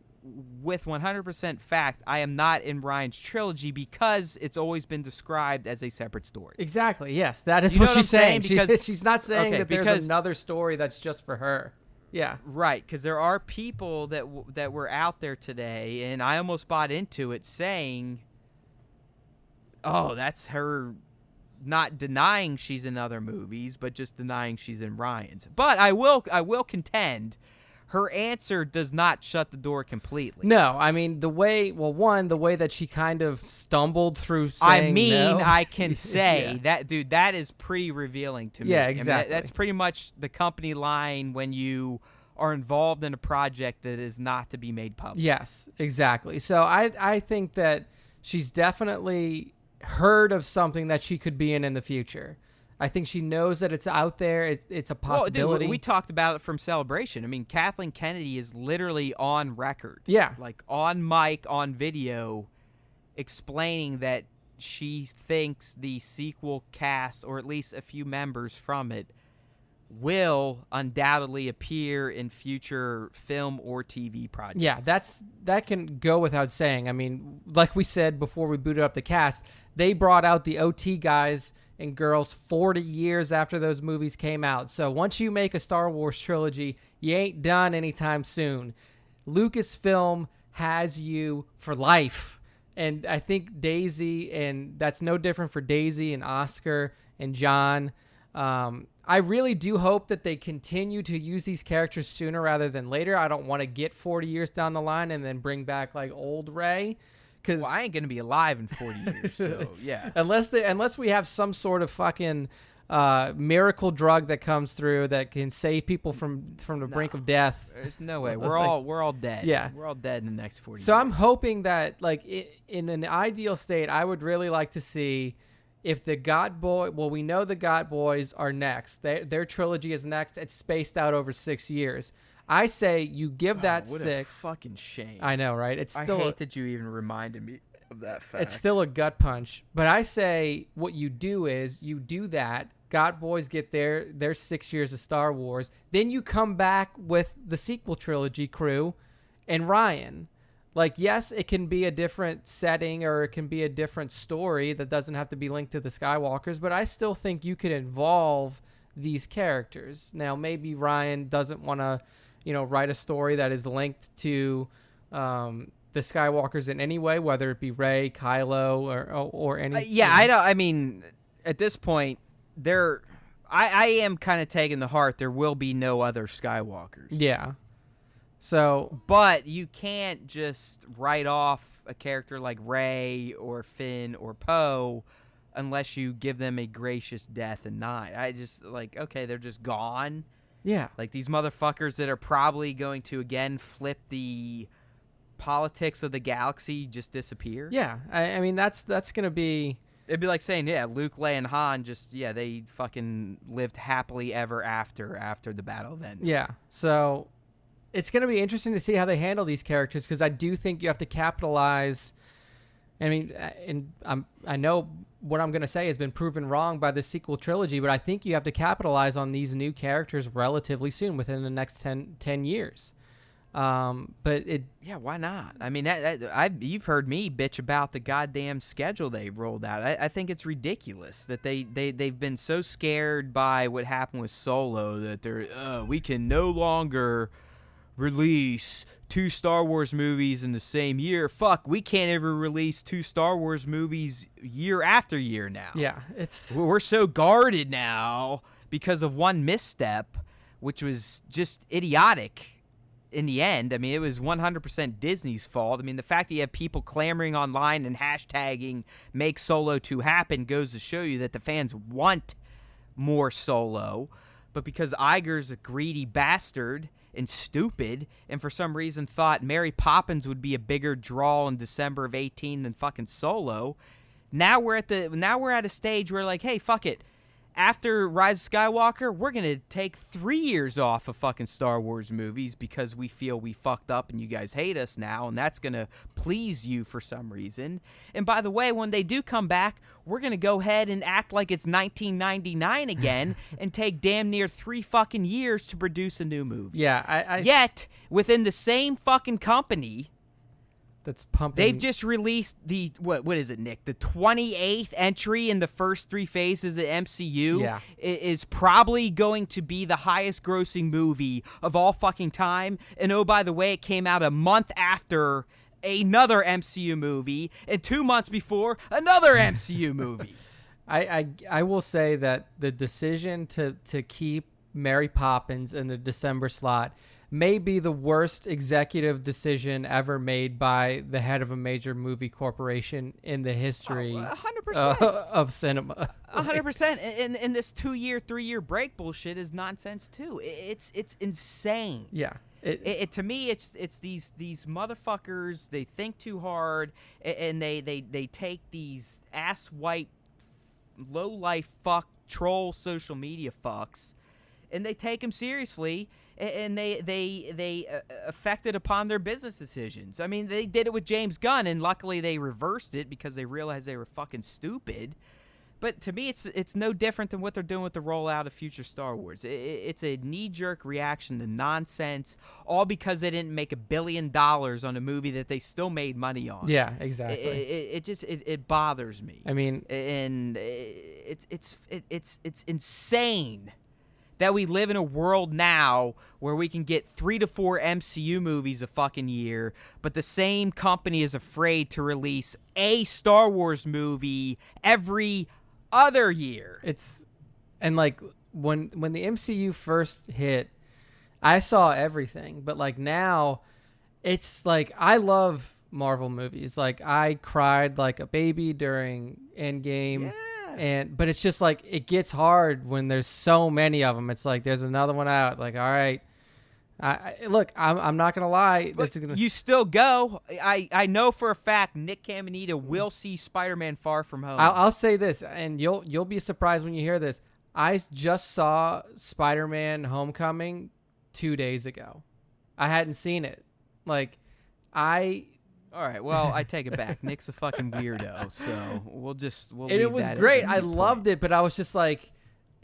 with 100% fact, I am not in Rian's trilogy because it's always been described as a separate story. Exactly, yes. That is what she's saying. Because, she's not saying that there's another story that's just for her. Yeah. Right, because there are people that were out there today, and I almost bought into it, saying, oh, that's her not denying she's in other movies, but just denying she's in Rian's. But I will contend her answer does not shut the door completely. No, I mean, the way that she kind of stumbled through saying no. I can say that, dude, that is pretty revealing to me. Yeah, exactly. I mean, that's pretty much the company line when you are involved in a project that is not to be made public. Yes, exactly. So I think that she's definitely heard of something that she could be in the future. I think she knows that it's out there. It's a possibility. Well, dude, we talked about it from Celebration. I mean, Kathleen Kennedy is literally on record. Yeah. Like on mic, on video, explaining that she thinks the sequel cast, or at least a few members from it, will undoubtedly appear in future film or TV projects. Yeah, that can go without saying. I mean, like we said before we booted up the cast, they brought out the OT guys and girls 40 years after those movies came out. So once you make a Star Wars trilogy, you ain't done anytime soon. Lucasfilm has you for life. And I think Daisy, and that's no different for Daisy and Oscar and John. I really do hope that they continue to use these characters sooner rather than later. I don't want to get 40 years down the line and then bring back like old Rey. Well, I ain't gonna be alive in 40 years, so yeah. Unless we have some sort of fucking miracle drug that comes through that can save people from the brink of death. There's no way. We're all dead. Yeah. We're all dead in the next 40 So years. I'm hoping that, like, in an ideal state, I would really like to see if the Got Boy. Well, we know the Got Boys are next. Their trilogy is next. It's spaced out over 6 years. I say you give that what 6. A fucking shame. I know, right? It's still. I hate that you even reminded me of that fact. It's still a gut punch. But I say what you do is you do that. Got Boys get their 6 years of Star Wars. Then you come back with the sequel trilogy crew and Ryan. Like, yes, it can be a different setting or it can be a different story that doesn't have to be linked to the Skywalkers, but I still think you could involve these characters. Now, maybe Ryan doesn't want to, write a story that is linked to the Skywalkers in any way, whether it be Rey, Kylo, or any. I mean, at this point, I am kind of taking the heart. There will be no other Skywalkers. Yeah. So, but you can't just write off a character like Rey or Finn or Poe unless you give them a gracious death in 9. I just okay, they're just gone. Yeah. Like these motherfuckers that are probably going to again flip the politics of the galaxy just disappear. Yeah. I mean that's going to be. It'd be like saying, Luke, Leia, and Han they fucking lived happily ever after the battle then. Yeah. So it's going to be interesting to see how they handle these characters because I do think you have to capitalize. I mean, I know what I'm going to say has been proven wrong by the sequel trilogy, but I think you have to capitalize on these new characters relatively soon within the next 10 years. Why not? I mean, you've heard me bitch about the goddamn schedule they rolled out. I think it's ridiculous that they've been so scared by what happened with Solo that we can no longer release 2 Star Wars movies in the same year. Fuck, we can't ever release 2 Star Wars movies year after year now. Yeah, we're so guarded now because of one misstep, which was just idiotic. In the end, I mean, it was 100% Disney's fault. I mean, the fact that you have people clamoring online and hashtagging Make Solo 2 happen goes to show you that the fans want more Solo. But because Iger's a greedy bastard and stupid, and for some reason thought Mary Poppins would be a bigger draw in December of 18 than fucking Solo, now we're at a stage where like, hey, fuck it. After Rise of Skywalker, we're going to take 3 years off of fucking Star Wars movies because we feel we fucked up and you guys hate us now, and that's going to please you for some reason. And by the way, when they do come back, we're going to go ahead and act like it's 1999 again and take damn near 3 fucking years to produce a new movie. Yeah, Yet, within the same fucking company, that's pumping. They've just released the what is it, Nick? The 28th entry in the first 3 phases of MCU. Yeah. Is probably going to be the highest grossing movie of all fucking time. And oh, by the way, it came out a month after another MCU movie and 2 months before another MCU movie. I will say that the decision to keep Mary Poppins in the December slot may be the worst executive decision ever made by the head of a major movie corporation in the history 100%. Of cinema. 100%. And this 2-year, 3-year break bullshit is nonsense too. It's insane. Yeah. To me, it's these motherfuckers. They think too hard, and they take these ass white, low life fuck troll social media fucks, and they take them seriously. And they affect it upon their business decisions. I mean, they did it with James Gunn, and luckily they reversed it because they realized they were fucking stupid. But to me, it's no different than what they're doing with the rollout of future Star Wars. It's a knee-jerk reaction to nonsense, all because they didn't make $1 billion on a movie that they still made money on. Yeah, exactly. It bothers me. I mean, and it's insane that we live in a world now where we can get 3 to 4 MCU movies a fucking year, but the same company is afraid to release a Star Wars movie every other year. And like when the MCU first hit, I saw everything, but like now it's like I love Marvel movies. Like I cried like a baby during Endgame. Yeah. But it's just like it gets hard when there's so many of them. It's like there's another one out. Like, all right, I'm not gonna lie. But you still go. I know for a fact Nick Caminita will see Spider-Man Far From Home. I'll say this, and you'll be surprised when you hear this. I just saw Spider-Man Homecoming 2 days ago. I hadn't seen it. Like, All right, well, I take it back. Nick's a fucking weirdo, so we'll and leave it was that great. as a I moot loved point. it, but I was just like,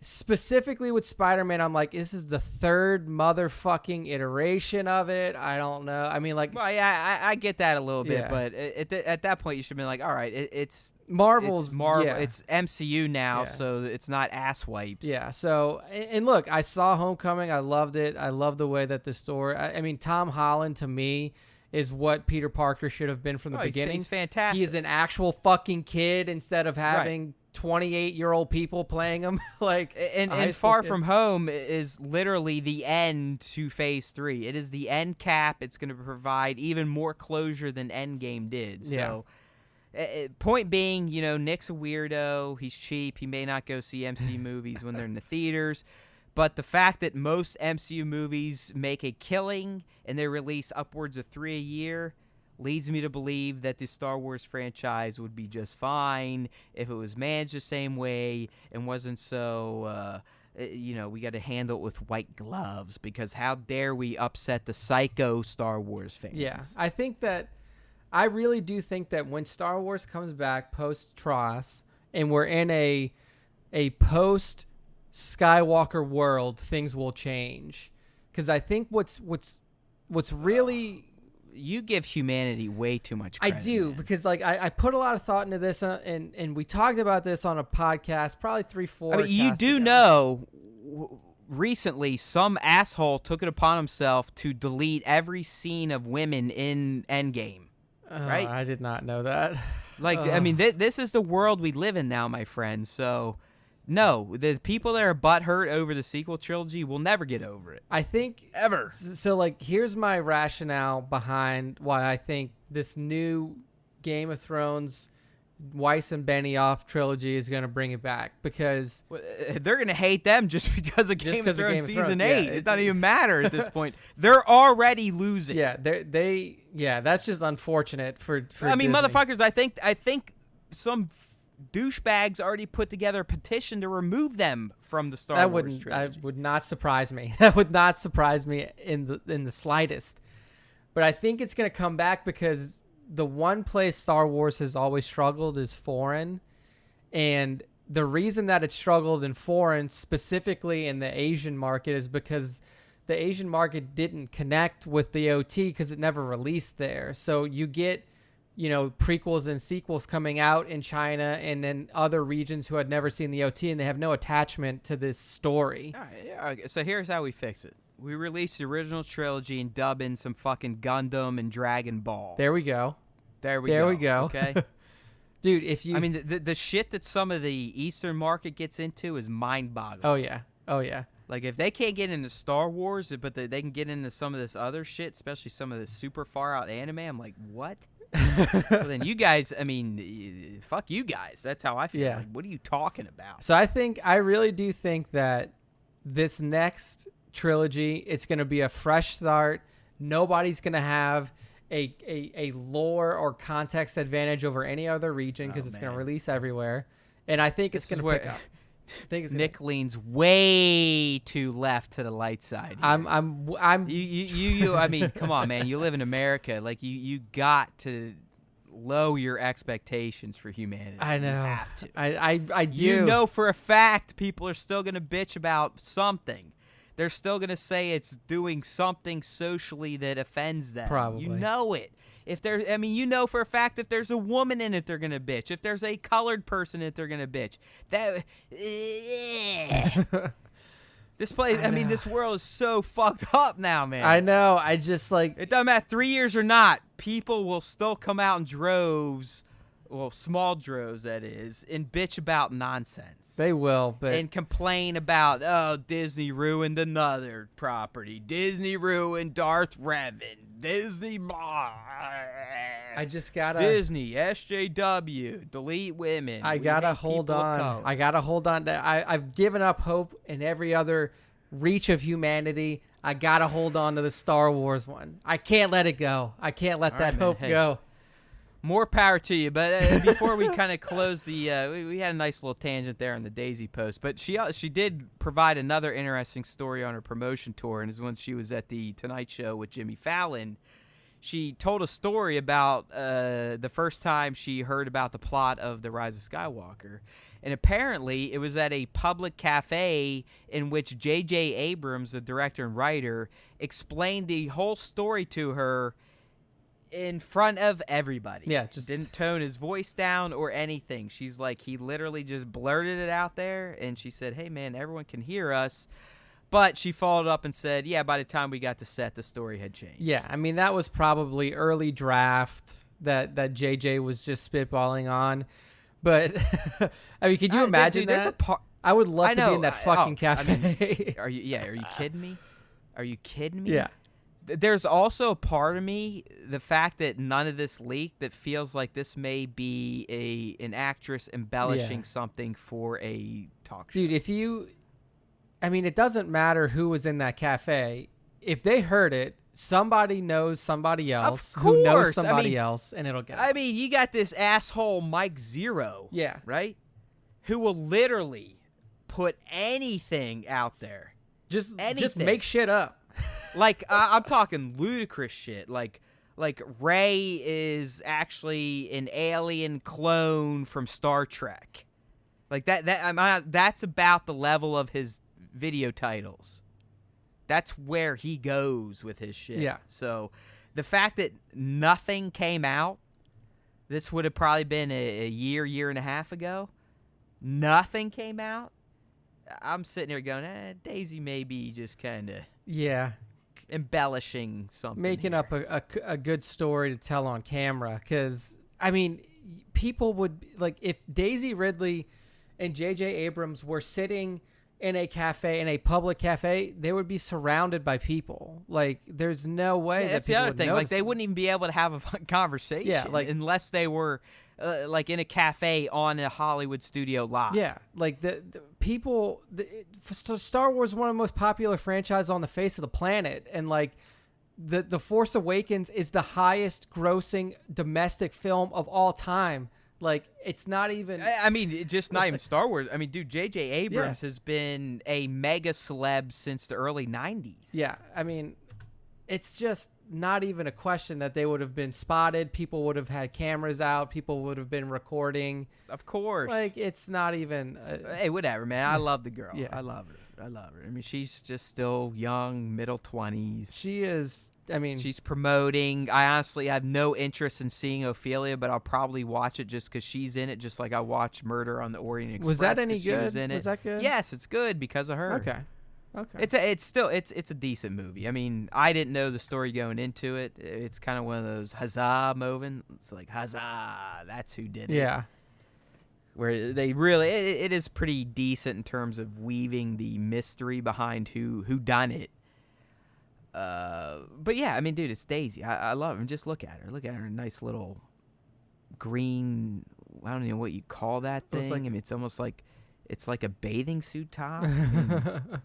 specifically with Spider-Man, I'm like, this is the third motherfucking iteration of it. I don't know. I mean, like, Well, yeah, I get that a little bit, Yeah. but at that point, you should be like, all right, it's Marvel's Marvel, yeah. it's MCU now, Yeah. so it's not ass wipes. Yeah. So, and look, I saw Homecoming. I loved it. I love the way that the story. I mean, Tom Holland to me is what Peter Parker should have been from the beginning. He's fantastic. He is an actual fucking kid instead of having 28-year-old people playing him. Like, and Far From Home is literally the end to Phase 3. It is the end cap. It's going to provide even more closure than Endgame did. So, point being, Nick's a weirdo. He's cheap. He may not go see MCU movies when they're in the theaters. But the fact that most MCU movies make a killing and they release upwards of 3 a year leads me to believe that the Star Wars franchise would be just fine if it was managed the same way and wasn't so, we got to handle it with white gloves, because how dare we upset the psycho Star Wars fans? Yeah, I really do think that when Star Wars comes back post-TROS and we're in a post-Skywalker world, things will change. Because I think what's really... You give humanity way too much credit. I do, man. because like I put a lot of thought into this, and we talked about this on a podcast, probably 3-4. I mean, you do know, recently some asshole took it upon himself to delete every scene of women in Endgame. Right? I did not know that. Like, I mean, this is the world we live in now, my friend. So, no, the people that are butthurt over the sequel trilogy will never get over it. I think Ever. So, like, here's my rationale behind why I think this new Game of Thrones Weiss and Benioff trilogy is going to bring it back, because They're going to hate them just because of Game of Thrones Season 8. Yeah, it doesn't even matter at this point. They're already losing. yeah, that's just unfortunate for I mean, Disney. motherfuckers, I think some douchebags already put together a petition to remove them from the Star Wars trilogy. That would not surprise me. That would not surprise me in the slightest. But I think it's going to come back, because the one place Star Wars has always struggled is foreign. And the reason that it struggled in foreign, specifically in the Asian market, is because the Asian market didn't connect with the OT because it never released there. So you get, prequels and sequels coming out in China and then other regions who had never seen the OT, and they have no attachment to this story. All right, so here's how we fix it. We release the original trilogy and dub in some fucking Gundam and Dragon Ball. There we go. There we go. Okay? Dude, if you... I mean, the shit that some of the Eastern market gets into is mind-boggling. Oh, yeah. Like, if they can't get into Star Wars, but they can get into some of this other shit, especially some of this super far-out anime, I'm like, what? Well, then you guys, I mean, fuck you guys. That's how I feel. Yeah. Like, what are you talking about? So I really do think that this next trilogy, it's going to be a fresh start. Nobody's going to have a lore or context advantage over any other region, because it's going to release everywhere. And I think it's going to pick up. Nick leans way too left to the light side. I'm You I mean, come on, man. You live in America. Like, you got to lower your expectations for humanity. I know. You have to. I do. You know for a fact people are still going to bitch about something. They're still going to say it's doing something socially that offends them. Probably. You know it. You know for a fact if there's a woman in it, they're going to bitch. If there's a colored person in it, they're going to bitch. This place, this world is so fucked up now, man. I know. I just like... It doesn't matter 3 years or not. People will still come out in droves, well, small droves, that is, and bitch about nonsense. They will, but... And complain about, Disney ruined another property. Disney ruined Darth Revan. Disney, blah. I just gotta Disney, SJW, delete women. I gotta hold on. I gotta hold on. I've given up hope in every other reach of humanity. I gotta hold on to the Star Wars one. I can't let it go. I can't let that hope go. More power to you. But before we kind of close the, we had a nice little tangent there on the Daisy post. But she did provide another interesting story on her promotion tour, and is when she was at the Tonight Show with Jimmy Fallon. She told a story about the first time she heard about the plot of The Rise of Skywalker. And apparently it was at a public cafe in which J.J. Abrams, the director and writer, explained the whole story to her in front of everybody. Yeah, just didn't tone his voice down or anything. She's like, he literally just blurted it out there, and she said, hey, man, everyone can hear us. But she followed up and said, yeah, by the time we got to set, the story had changed. Yeah, I mean, that was probably early draft that JJ was just spitballing on. But, I mean, could you imagine that? I would love to be in that fucking cafe. I mean, are you kidding me? Are you kidding me? Yeah. There's also a part of me, the fact that none of this leaked, that feels like this may be an actress embellishing something for a talk show. Dude, I mean, it doesn't matter who was in that cafe. If they heard it, somebody knows somebody else who knows somebody else, and it'll get it. I mean, you got this asshole Mike Zero. Yeah. Right? Who will literally put anything out there. Just make shit up. Like, I'm talking ludicrous shit. Like Rey is actually an alien clone from Star Trek. Like that's about the level of his video titles. That's where he goes with his shit. Yeah. So the fact that nothing came out, this would have probably been a year and a half ago. Nothing came out. I'm sitting here going, Daisy may be just kind of embellishing something, making here. up a good story to tell on camera. Because I mean, people would like if Daisy Ridley and J.J. Abrams were sitting in a cafe, in a public cafe, they would be surrounded by people. Like, there's no way that that's people the other would thing. Like, notice they wouldn't even be able to have a fun conversation. Yeah, like, unless they were like in a cafe on a Hollywood studio lot. Yeah, like the people. Star Wars is one of the most popular franchises on the face of the planet, and like the Force Awakens is the highest grossing domestic film of all time. Like, it's not even... I mean, just not even Star Wars. I mean, dude, J.J. Abrams has been a mega celeb since the early 90s. Yeah, I mean, it's just not even a question that they would have been spotted. People would have had cameras out. People would have been recording. Of course. Like, it's not even... hey, whatever, man. I love the girl. Yeah. I love her. I mean, she's just still young, middle 20s. She is... I mean, she's promoting. I honestly have no interest in seeing Ophelia, but I'll probably watch it just because she's in it, just like I watched Murder on the Orient Express. Was that any good? Was that good? Yes, it's good because of her. Okay. It's a decent movie. I mean, I didn't know the story going into it. It's kind of one of those huzzah moments. It's like, huzzah, that's who did it. Yeah. Where they really, it is pretty decent in terms of weaving the mystery behind who done it. But yeah, I mean, dude, it's Daisy. I love her. Just look at her. Look at her nice little green. I don't even know what you call that thing. I mean, it's almost like it's like a bathing suit top. I mean,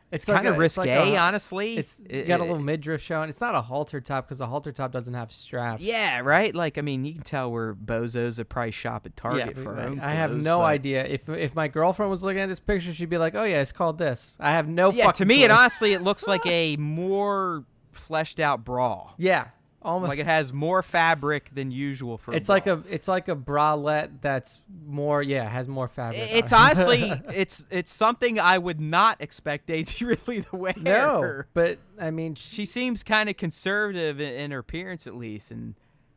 it's kind of risque, honestly. It's got a little midriff showing. It's not a halter top because a halter top doesn't have straps. Yeah, right. Like, I mean, you can tell we're bozos that probably shop at Target for our own I have clothes, no idea. If my girlfriend was looking at this picture, she'd be like, "Oh yeah, it's called this." I have no. Yeah, fucking to me, clue. it honestly it looks like a more fleshed out bra. Yeah. Almost. Like it has more fabric than usual for it's a bra. It's like a bralette that's more has more fabric. It's honestly it's something I would not expect Daisy Ridley to wear. No, but I mean she seems kind of conservative in her appearance, at least, and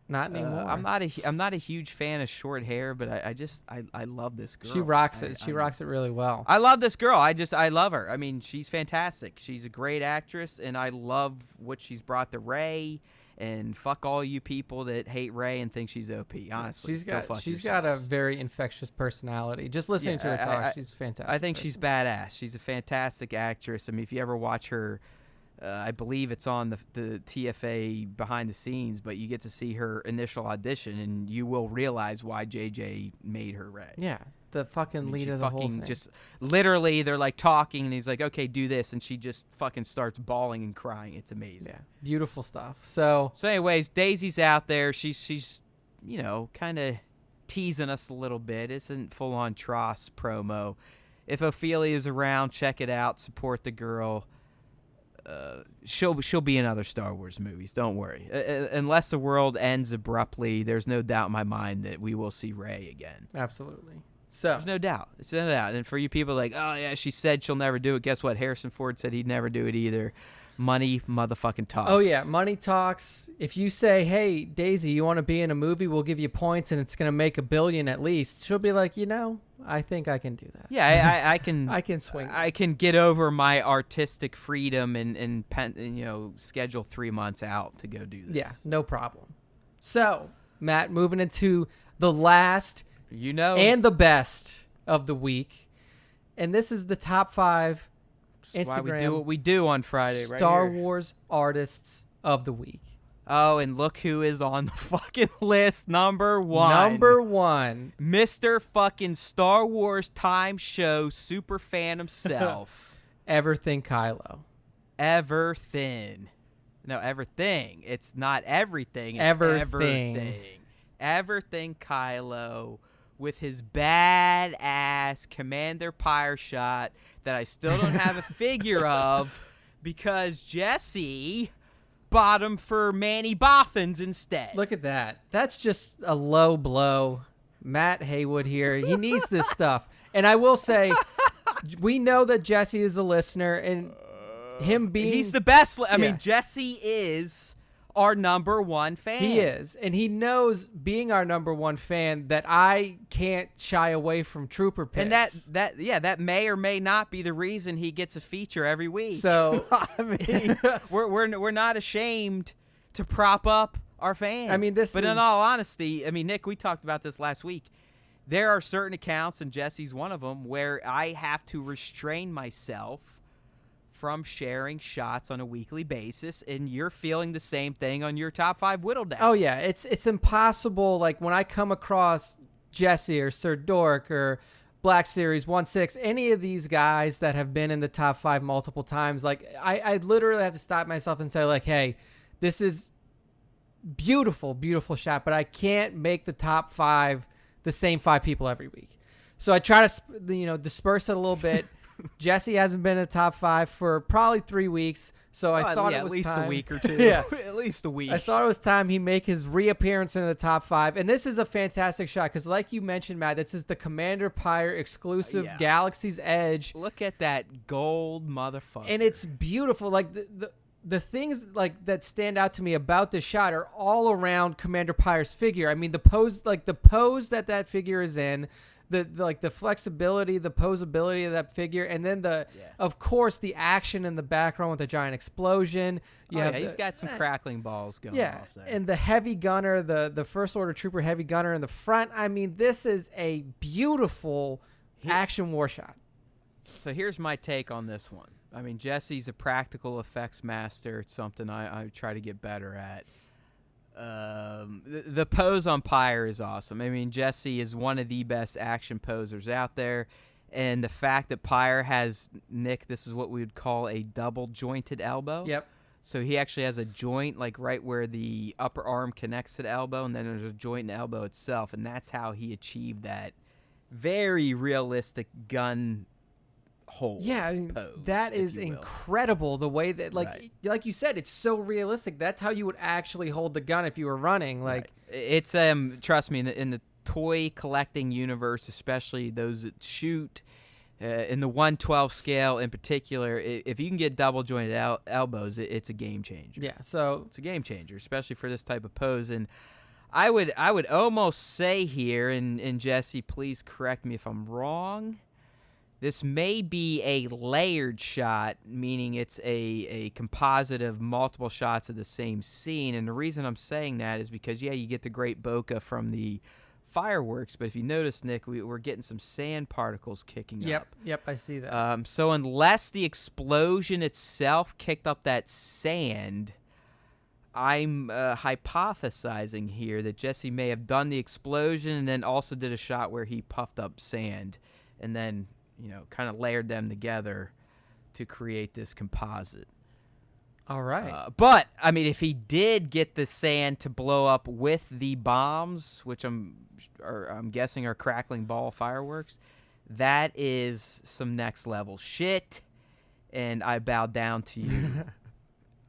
not anymore. I'm not a huge fan of short hair, but I love this girl. She rocks it. She rocks it really well. I love this girl. I love her. I mean, she's fantastic. She's a great actress, and I love what she's brought to Rey. And fuck all you people that hate Rey and think she's OP. Honestly, she's got a very infectious personality. Just listening to her talk, she's fantastic. I think she's badass. She's a fantastic actress. I mean, if you ever watch her I believe it's on the TFA behind the scenes, but you get to see her initial audition, and you will realize why JJ made her Rey. Yeah, the fucking lead of the whole thing. Just literally, they're like talking, and he's like, "Okay, do this," and she just fucking starts bawling and crying. It's amazing. Yeah, beautiful stuff. So anyways, Daisy's out there. She's kind of teasing us a little bit. It isn't full on Tross promo. If Ophelia's around, check it out. Support the girl. She'll be in other Star Wars movies. Don't worry. Unless the world ends abruptly, there's no doubt in my mind that we will see Rey again. Absolutely. So there's no doubt. It's no doubt. And for you people like, oh yeah, she said she'll never do it. Guess what? Harrison Ford said he'd never do it either. Money motherfucking talks. Oh yeah, money talks. If you say, "Hey Daisy, you want to be in a movie? We'll give you points, and it's gonna make $1 billion at least," she'll be like, I think I can do that. Yeah, I can. I can swing. I can get over my artistic freedom and schedule 3 months out to go do this. Yeah, no problem. So Matt, moving into the last, and the best of the week, and this is the top 5. That's why we do what we do on Friday, right? Star Wars artists of the week. Oh, and look who is on the fucking list. Number 1. Number 1. Mr. fucking Star Wars Time Show super fan himself. Everything Kylo. Everything. No, everything. It's not everything. It's everything. Everything Kylo with his badass Commander Pyre shot that I still don't have a figure of because Jesse bought him for Manny Bothans instead. Look at that. That's just a low blow. Matt Haywood here. He needs this stuff. And I will say, we know that Jesse is a listener, and him being... He's the best. I mean, Jesse is our number 1 fan. He is. And he knows, being our number 1 fan, that I can't shy away from Trooper picks. And that may or may not be the reason he gets a feature every week. So I mean, we're not ashamed to prop up our fans. I mean, in all honesty, I mean, Nick, we talked about this last week. There are certain accounts, and Jesse's one of them, where I have to restrain myself from sharing shots on a weekly basis, and you're feeling the same thing on your top 5 Whittle Down. Oh yeah, it's impossible. Like when I come across Jesse or Sir Dork or Black Series 1-6, any of these guys that have been in the top 5 multiple times, like I literally have to stop myself and say like, hey, this is beautiful, beautiful shot, but I can't make the top 5 the same 5 people every week. So I try to disperse it a little bit. Jesse hasn't been in the top 5 for probably 3 weeks, so I thought it was at least time. A week or 2. Yeah, at least a week. I thought it was time he make his reappearance in the top 5, and this is a fantastic shot because, like you mentioned, Matt, this is the Commander Pyre exclusive Galaxy's Edge. Look at that gold motherfucker, and it's beautiful. Like the things like that stand out to me about this shot are all around Commander Pyre's figure. I mean, the pose that figure is in. The flexibility, the posability of that figure, and then of course the action in the background with the giant explosion. He's got some crackling balls going off there. And the heavy gunner, the First Order Trooper heavy gunner in the front. I mean, this is a beautiful action war shot. So here's my take on this one. I mean, Jesse's a practical effects master. It's something I try to get better at. The pose on Pyre is awesome. I mean, Jesse is one of the best action posers out there, and the fact that Pyre has, Nick, this is what we would call a double jointed elbow. Yep. So he actually has a joint like right where the upper arm connects to the elbow, and then there's a joint in the elbow itself, and that's how he achieved that very realistic gun hold. Yeah, I mean, pose, that is incredible. The way that, like you said, it's so realistic. That's how you would actually hold the gun if you were running. Like it's trust me, in the toy collecting universe, especially those that shoot in the 1/12 scale in particular, if you can get double jointed elbows, it's a game changer. Yeah, so it's a game changer, especially for this type of pose. And I would almost say here, and Jesse, please correct me if I'm wrong. This may be a layered shot, meaning it's a composite of multiple shots of the same scene. And the reason I'm saying that is because, you get the great bokeh from the fireworks, but if you notice, Nick, we're getting some sand particles kicking up. Yep, I see that. So unless the explosion itself kicked up that sand, I'm hypothesizing here that Jesse may have done the explosion and then also did a shot where he puffed up sand and then, kind of layered them together to create this composite. All right. But, I mean, if he did get the sand to blow up with the bombs, which I'm guessing are crackling ball fireworks, that is some next level shit, and I bow down to you,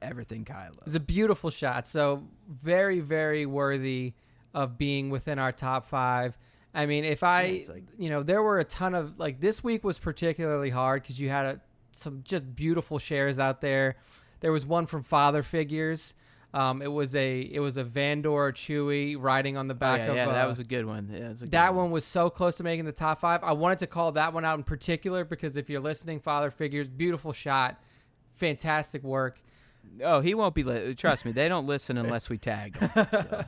everything Kylo. It's a beautiful shot. So very, very worthy of being within our top 5. I mean, if there were a ton of, this week was particularly hard because you had some just beautiful shares out there. There was one from Father Figures. It was a Vandor Chewie riding on the back of. Yeah, that was a good one. Yeah, that one was so close to making the top 5. I wanted to call that one out in particular because if you're listening, Father Figures, beautiful shot, fantastic work. Oh, he won't be. Trust me, they don't listen unless we tag them. So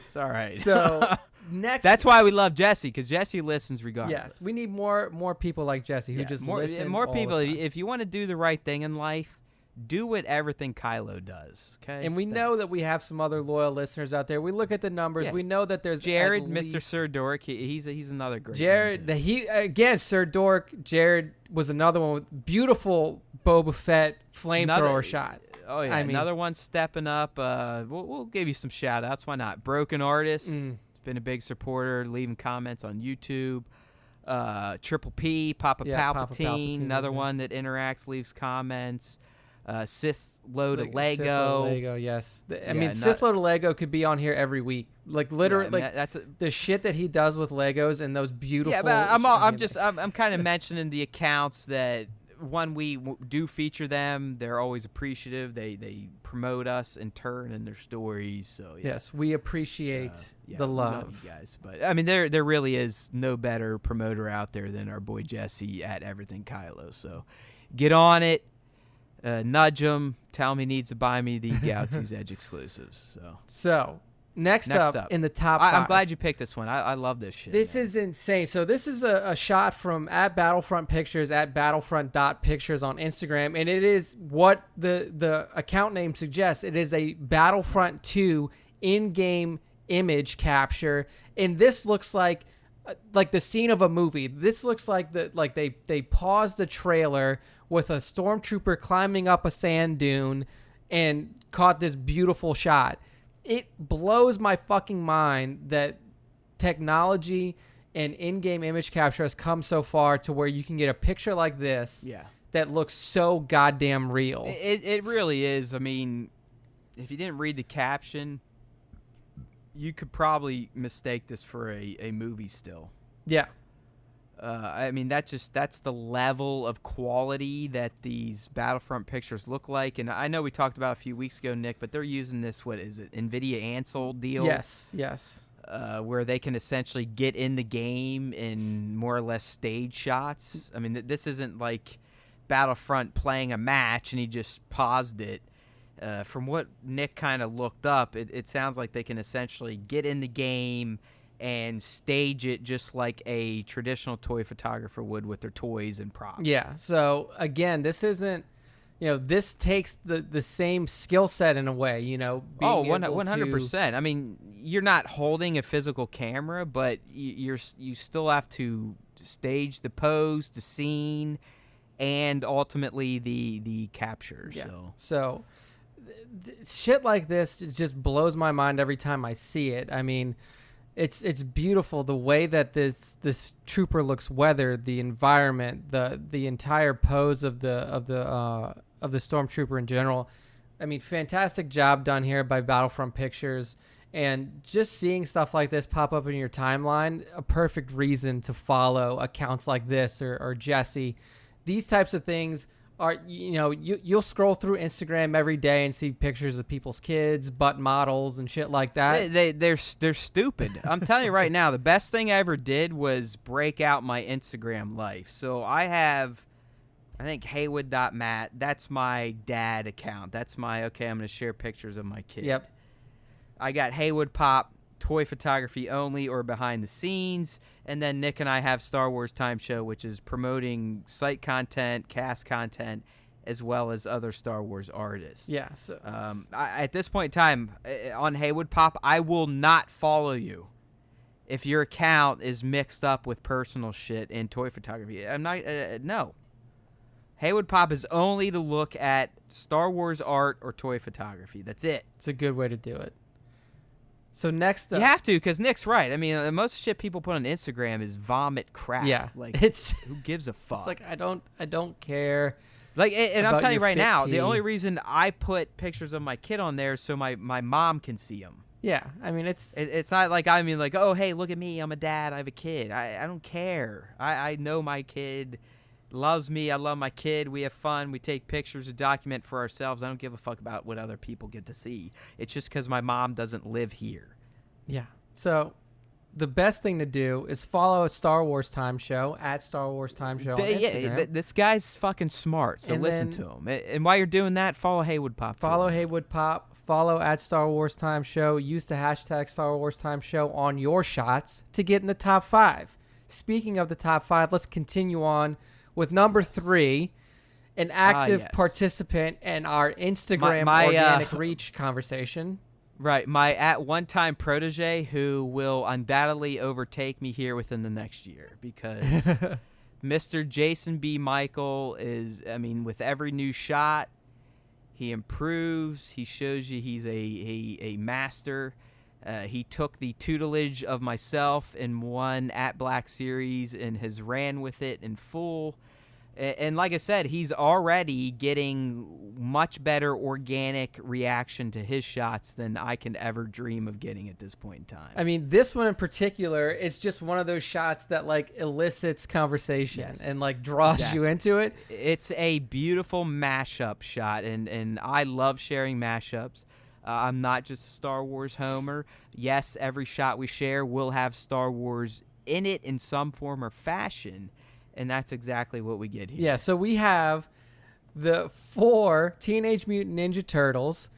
it's all right. So next, that's why we love Jesse, because Jesse listens regardless. Yes, we need more people like Jesse who just listen. More all people. the time. If you want to do the right thing in life, do what everything Kylo does. Okay. And we know that we have some other loyal listeners out there. We look at the numbers. Yeah. We know that there's Jared, Mr. Sir Dork. He's another great. Jared, Sir Dork. Jared was another one with beautiful Boba Fett flamethrower shot. Oh yeah, another one stepping up. We'll give you some shout outs. Why not? Broken Artist. Been a big supporter, leaving comments on YouTube. Triple P, Papa Palpatine, another one that interacts, leaves comments. Sith Load of Lego. Sith Load of Lego, yes. Sith Load of Lego could be on here every week. Literally, the shit that he does with Legos and those beautiful. Yeah, but I'm kind of mentioning the accounts that when we do feature them, they're always appreciative. They promote us in turn in their stories. So yes, we appreciate the love, you guys. But I mean, there really is no better promoter out there than our boy Jesse at Everything Kylo. So get on it. Nudge him. Tell him he needs to buy me the Galaxy's Edge exclusives. So next up in the top 5. I'm glad you picked this one. I love this shit. This is insane. So this is a shot from at Battlefront Pictures at Battlefront.pictures on Instagram, and it is what the account name suggests. It is a Battlefront 2 in-game image capture, and this looks like the scene of a movie. This looks like they paused the trailer with a stormtrooper climbing up a sand dune and caught this beautiful shot. It blows my fucking mind that technology and in-game image capture has come so far to where you can get a picture like this that looks so goddamn real. It really is. I mean, if you didn't read the caption, you could probably mistake this for a movie still. Yeah. I mean, that's the level of quality that these Battlefront pictures look like. And I know we talked about a few weeks ago, Nick, but they're using this, what is it, NVIDIA Ansel deal? Yes. Where they can essentially get in the game in more or less stage shots. I mean, this isn't like Battlefront playing a match and he just paused it. From what Nick kind of looked up, it sounds like they can essentially get in the game and stage it just like a traditional toy photographer would with their toys and props. Yeah. So again, this isn't, this takes the same skill set in a way, being 100%. I mean, you're not holding a physical camera, but you still have to stage the pose, the scene, and ultimately the capture. Yeah. So shit like this, it just blows my mind every time I see it. I mean, it's beautiful the way that this trooper looks weathered, the environment, the entire pose of the stormtrooper in general. I mean, fantastic job done here by Battlefront Pictures, and just seeing stuff like this pop up in your timeline, a perfect reason to follow accounts like this or Jesse. These types of things are, you'll scroll through Instagram every day and see pictures of people's kids, butt models, and shit like that. They're stupid. I'm telling you right now, the best thing I ever did was break out my Instagram life. So I have, I think, Haywood.Matt. That's my dad account. That's my, I'm going to share pictures of my kid. Yep. I got Haywood Pop toy photography only or behind the scenes. And then Nick and I have Star Wars Time Show, which is promoting site content, cast content, as well as other Star Wars artists. Yeah. So at this point in time, on Haywood Pop, I will not follow you if your account is mixed up with personal shit and toy photography. I'm not. No. Haywood Pop is only to look at Star Wars art or toy photography. That's it. it's a good way to do it. So next up, You have to, because Nick's right. I mean, most shit people put on Instagram is vomit crap. yeah, Like, it's who gives a fuck? it's like I don't care. Like, and I'm about telling you your right now, fit the tee. only reason I put pictures of my kid on there is so my mom can see them. Yeah, I mean It's not like, I mean, like, oh, hey, look at me, I'm a dad, I have a kid. I don't care. I know my kid loves me. I love my kid. We have fun. We take pictures to document for ourselves. I don't give a fuck about what other people get to see. It's just because my mom doesn't live here. Yeah. So the best thing to do is follow a Star Wars Time Show at Star Wars Time Show on Instagram. This guy's fucking smart, so And listen then- to him. And while you're doing that, follow Haywood Pop. Follow too. Haywood Pop. Follow at Star Wars Time Show. Use the hashtag Star Wars Time Show on your shots to get in the top 5. Speaking of the top 5, let's continue on with number 3, an active yes. participant in our Instagram My, organic reach conversation. Right, my at one time protege who will undoubtedly overtake me here within the next year because Mr. Jason B. Michael is, I mean, with every new shot, he improves. He shows you he's a master. He took the tutelage of myself in one at Black series and has ran with it in full. And like I said, he's already getting much better organic reaction to his shots than I can ever dream of getting at this point in time. I mean, this one in particular is just one of those shots that like elicits conversation Yes. and like draws you into it. It's a beautiful mashup shot, and I love sharing mashups. I'm not just a Star Wars homer. Yes, every shot we share will have Star Wars in it in some form or fashion, and that's exactly what we get here. Yeah, so we have the 4 Teenage Mutant Ninja Turtles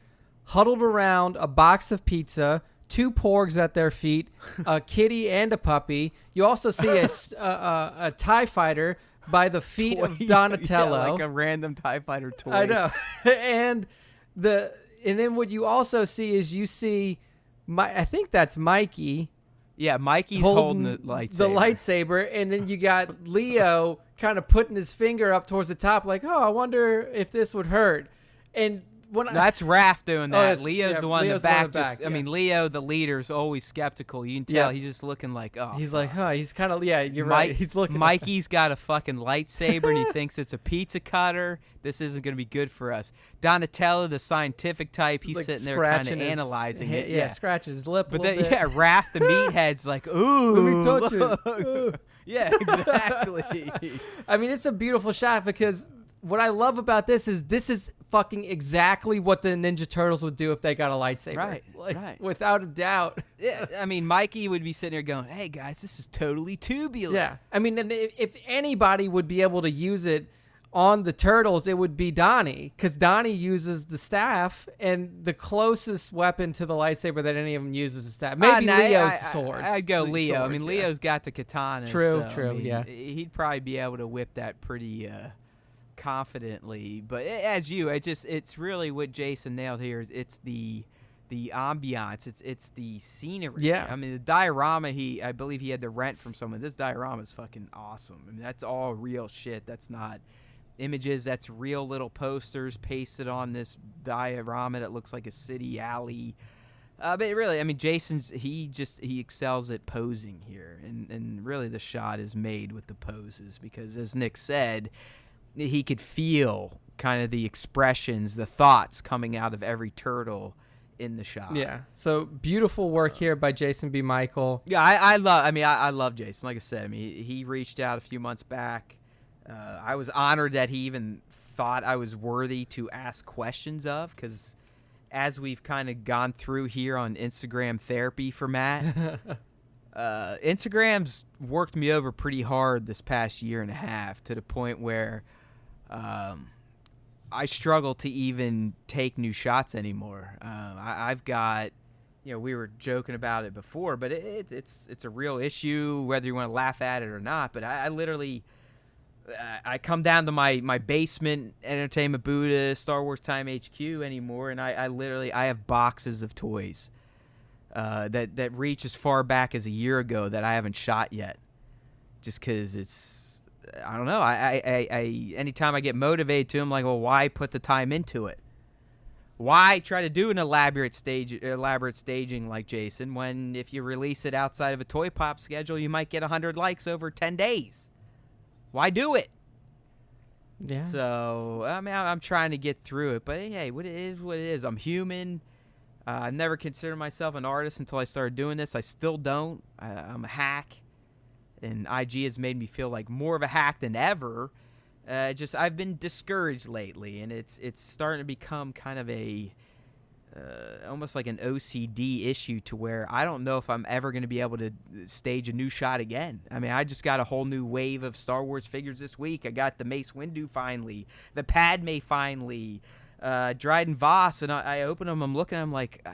huddled around a box of pizza, 2 porgs at their feet, a kitty and a puppy. You also see a TIE fighter by the feet of Donatello. Yeah, like a random TIE Fighter toy. I know. and then what you also see is you see I think that's Mikey. Yeah, Mikey's holding the lightsaber. The lightsaber, and then you got Leo kind of putting his finger up towards the top, like, "Oh, I wonder if this would hurt." And that's Raph doing that. Oh, Leo's the one in the back. I mean, Leo, the leader, is always skeptical. You can tell he's just looking like, oh. He's like, huh? He's kind of you're right. He's looking. Mikey's got a fucking lightsaber and he thinks it's a pizza cutter. This isn't going to be good for us. Donatello, the scientific type, he's like sitting there kind of analyzing it. Yeah, scratches his lip. But then, Raph, the meathead's like, ooh, let me touch it. Yeah, exactly. I mean, it's a beautiful shot because what I love about this is fucking exactly what the Ninja Turtles would do if they got a lightsaber. Right, right. Without a doubt. Yeah, I mean, Mikey would be sitting there going, hey, guys, this is totally tubular. Yeah. I mean, if anybody would be able to use it on the Turtles, it would be Donnie, because Donnie uses the staff, and the closest weapon to the lightsaber that any of them uses is staff. Maybe Leo's swords. I'd go Leo. Swords, I mean, Leo's got the katana. True, so, yeah. He'd probably be able to whip that pretty confidently. But it's really what Jason nailed here. Is it's the ambiance. It's the scenery. Yeah. I mean, the diorama. I believe he had to rent from someone. This diorama is fucking awesome. I mean, that's all real shit. That's not images. That's real little posters pasted on this diorama that looks like a city alley. But really, I mean, he excels at posing here, and really the shot is made with the poses because, as Nick said, he could feel kind of the expressions, the thoughts coming out of every turtle in the shot. Yeah. So beautiful work here by Jason B. Michael. Yeah, I love Jason. Like I said, I mean, he reached out a few months back. I was honored that he even thought I was worthy to ask questions of, because as we've kind of gone through here on Instagram therapy for Matt, Instagram's worked me over pretty hard this past year and a half, to the point where I struggle to even take new shots anymore. I've got we were joking about it before, but it's a real issue, whether you want to laugh at it or not. But I literally, I come down to my basement Entertainment Buddha Star Wars Time HQ anymore, and I literally I have boxes of toys that reach as far back as a year ago that I haven't shot yet, just because it's, I don't know. I anytime I get motivated to, I'm like, well, why put the time into it? Why try to do an elaborate staging like Jason when if you release it outside of a Toy Pop schedule, you might get 100 likes over 10 days? Why do it? Yeah. So, I mean, I'm trying to get through it, but hey, what it is. I'm human. I never considered myself an artist until I started doing this. I still don't. I'm a hack, and IG has made me feel like more of a hack than ever. I've been discouraged lately, and it's starting to become kind of a almost like an OCD issue to where I don't know if I'm ever going to be able to stage a new shot again. I mean, I just got a whole new wave of Star Wars figures this week. I got the Mace Windu finally, the Padme finally, Dryden Voss, and I open them, I'm looking, I'm like,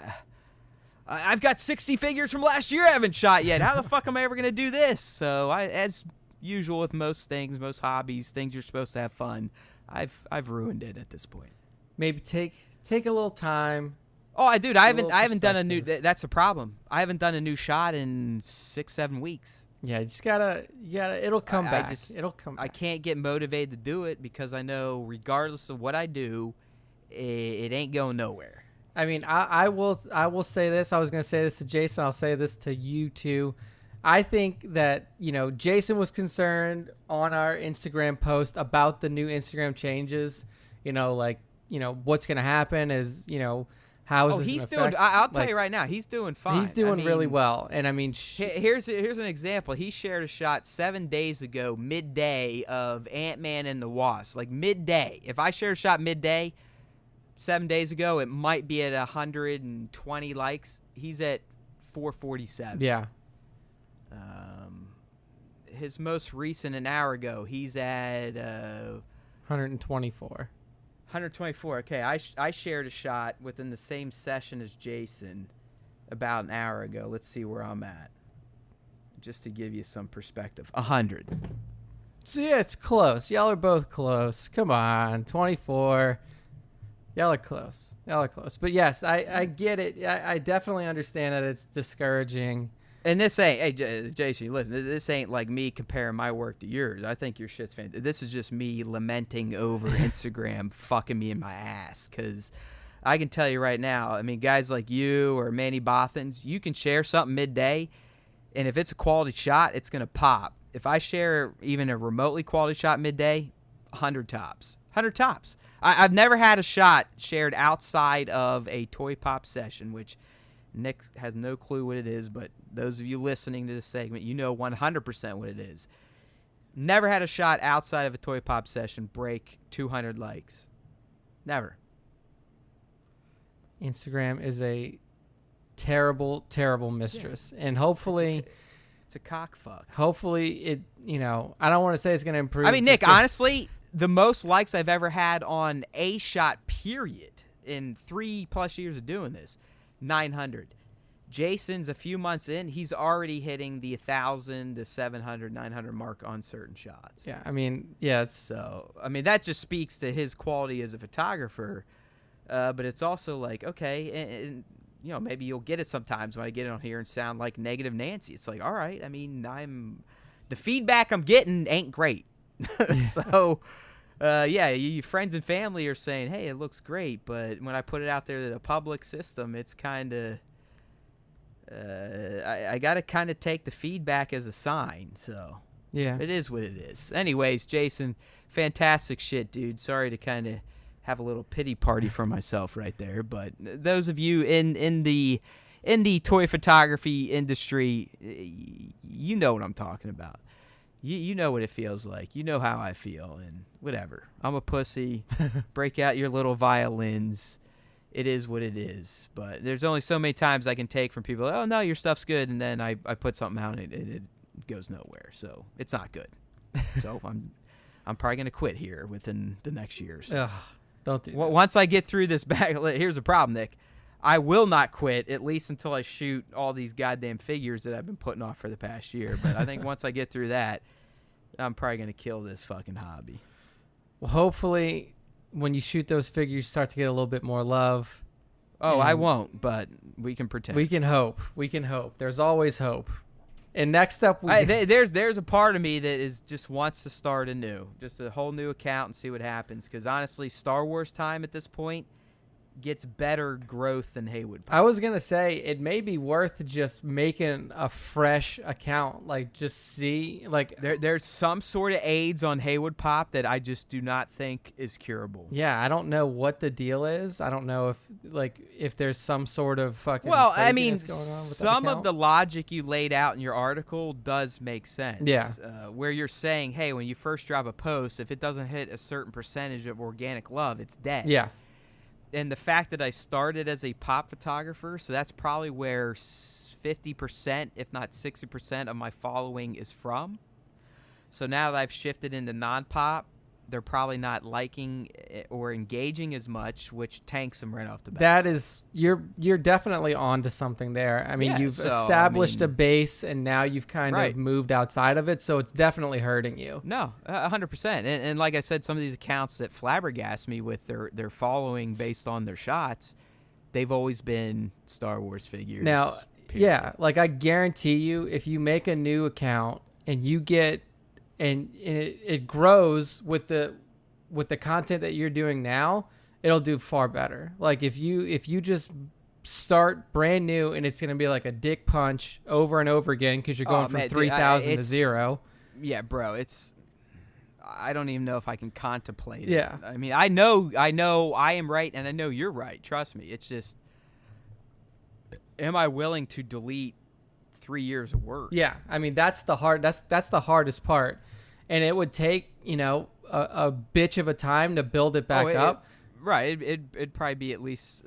I've got 60 figures from last year I haven't shot yet. How the fuck am I ever going to do this? So as usual with most things, most hobbies, things you're supposed to have fun, I've ruined it at this point. Maybe take a little time. Oh, I haven't done a new. That's a problem. I haven't done a new shot in 6-7 weeks. Yeah, you just gotta. It'll come back. It'll come back. I can't get motivated to do it because I know regardless of what I do, it ain't going nowhere. I mean, I will say this. I was gonna say this to Jason. I'll say this to you too. I think that, Jason was concerned on our Instagram post about the new Instagram changes. What's going to happen is, how is this he's doing? I'll tell you right now, he's doing fine. He's doing really well. And I mean, here's an example. He shared a shot 7 days ago, midday, of Ant-Man and the Wasp. Like midday. If I shared a shot midday 7 days ago, it might be at 120 likes. He's at 447. Yeah. His most recent, an hour ago, he's at 124. 124. Okay, I shared a shot within the same session as Jason about an hour ago. Let's see where I'm at, just to give you some perspective. 100. So yeah, it's close. Y'all are both close. Come on, 24. Y'all are close. But yes, I get it. I definitely understand that it's discouraging. And this ain't, hey, Jason, listen, this ain't like me comparing my work to yours. I think your shit's fantastic. This is just me lamenting over Instagram fucking me in my ass. Because I can tell you right now, I mean, guys like you or Manny Bothans, you can share something midday, and if it's a quality shot, it's going to pop. If I share even a remotely quality shot midday, 100 tops. 100 tops. I've never had a shot shared outside of a Toy Pop session, which Nick has no clue what it is, but those of you listening to this segment, you know 100% what it is. Never had a shot outside of a Toy Pop session break 200 likes. Never. Instagram is a terrible, terrible mistress. Yeah. And hopefully... It's a cock fuck. Hopefully it, I don't want to say it's going to improve. I mean, Nick, honestly, the most likes I've ever had on a shot, period, in 3+ years of doing this, 900. Jason's a few months in, he's already hitting the 1,000 to 700, 900 mark on certain shots. Yeah, I mean, yeah, so I mean that just speaks to his quality as a photographer. But it's also like, okay, and maybe you'll get it sometimes when I get it on here and sound like Negative Nancy. It's like, all right, I mean, the feedback I'm getting ain't great. So your friends and family are saying, hey, it looks great, but when I put it out there to the public system, it's kind of I got to kind of take the feedback as a sign. So yeah, it is what it is. Anyways, Jason, fantastic shit, dude. Sorry to kind of have a little pity party for myself right there, but those of you in the toy photography industry, you know what I'm talking about. You know what it feels like. You know how I feel, and whatever. I'm a pussy. Break out your little violins. It is what it is. But there's only so many times I can take from people, oh, no, your stuff's good, and then I put something out, and it goes nowhere. So it's not good. So I'm probably going to quit here within the next year. So. Ugh, don't do that. Once I get through this here's the problem, Nick. I will not quit, at least until I shoot all these goddamn figures that I've been putting off for the past year. But I think once I get through that, I'm probably going to kill this fucking hobby. Well, hopefully, when you shoot those figures, you start to get a little bit more love. Oh, I won't, but we can pretend. We can hope. We can hope. There's always hope. And next up, there's a part of me that is just wants to start anew, just a whole new account and see what happens. Because honestly, Star Wars time at this point gets better growth than Haywood Pop. I was gonna say it may be worth just making a fresh account, like just see, like there's some sort of AIDS on Haywood Pop that I just do not think is curable. Yeah, I don't know what the deal is. I don't know if there's some sort of fucking. Well, I mean, going on with some that of the logic you laid out in your article does make sense. Yeah. Where you're saying, hey, when you first drop a post, if it doesn't hit a certain percentage of organic love, it's dead. Yeah. And the fact that I started as a pop photographer, so that's probably where 50%, if not 60% of my following is from. So now that I've shifted into non-pop, they're probably not liking or engaging as much, which tanks them right off the bat. That is, you're definitely onto something there. I mean, you've established a base, and now you've kind of moved outside of it, so it's definitely hurting you. No, 100%. And like I said, some of these accounts that flabbergast me with their following based on their shots, they've always been Star Wars figures. Now, yeah, like I guarantee you, if you make a new account and you get and it grows with the content that you're doing now, it'll do far better. Like if you just start brand new and it's gonna be like a dick punch over and over again because you're going from 3,000 to 0. Yeah, bro, I don't even know if I can contemplate it. Yeah. I mean, I know I am right and I know you're right. Trust me. It's just, am I willing to delete 3 years of work? Yeah, I mean that's the hardest part, and it would take a bitch of a time to build it back up. Right, it'd probably be at least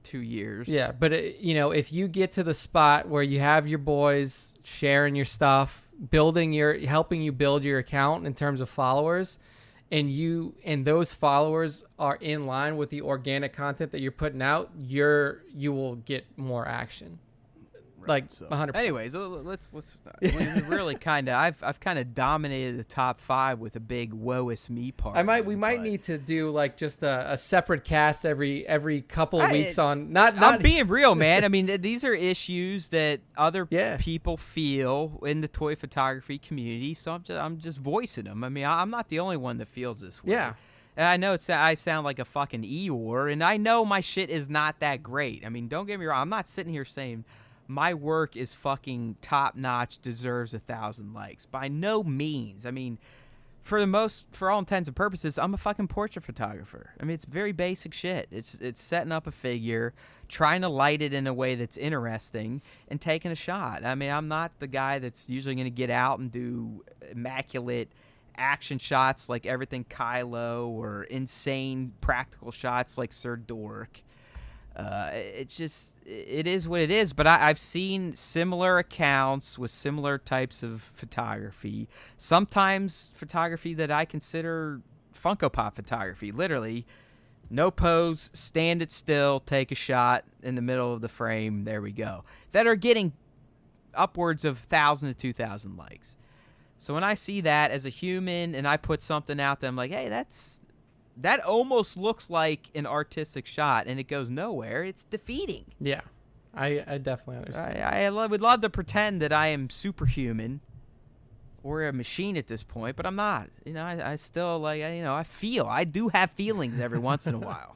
2 years. Yeah, but if you get to the spot where you have your boys sharing your stuff, helping you build your account in terms of followers, and those followers are in line with the organic content that you're putting out, you will get more action. Like 100%. Anyways, let's we really kind of I've kind of dominated the top 5 with a big woe is me part. We might need to do like just a separate cast every couple of weeks on not I'm being real, man. I mean, these are issues that other people feel in the toy photography community, so I'm just voicing them. I mean, I'm not the only one that feels this way. Yeah. And I know I sound like a fucking Eeyore, and I know my shit is not that great. I mean, don't get me wrong. I'm not sitting here saying my work is fucking top notch, deserves 1,000 likes. By no means. I mean, for all intents and purposes, I'm a fucking portrait photographer. I mean, it's very basic shit. It's setting up a figure, trying to light it in a way that's interesting, and taking a shot. I mean, I'm not the guy that's usually going to get out and do immaculate action shots like everything Kylo or insane practical shots like Sir Dork. It is what it is, but I've seen similar accounts with similar types of photography. Sometimes photography that I consider Funko Pop photography, literally no pose, stand it still, take a shot in the middle of the frame, there we go, that are getting upwards of 1,000 to 2,000 likes. So when I see that as a human and I put something out there, I'm like, hey, that almost looks like an artistic shot, and it goes nowhere. It's defeating. Yeah, I definitely understand. I would love to pretend that I am superhuman or a machine at this point, but I'm not. I still I do have feelings every once in a while.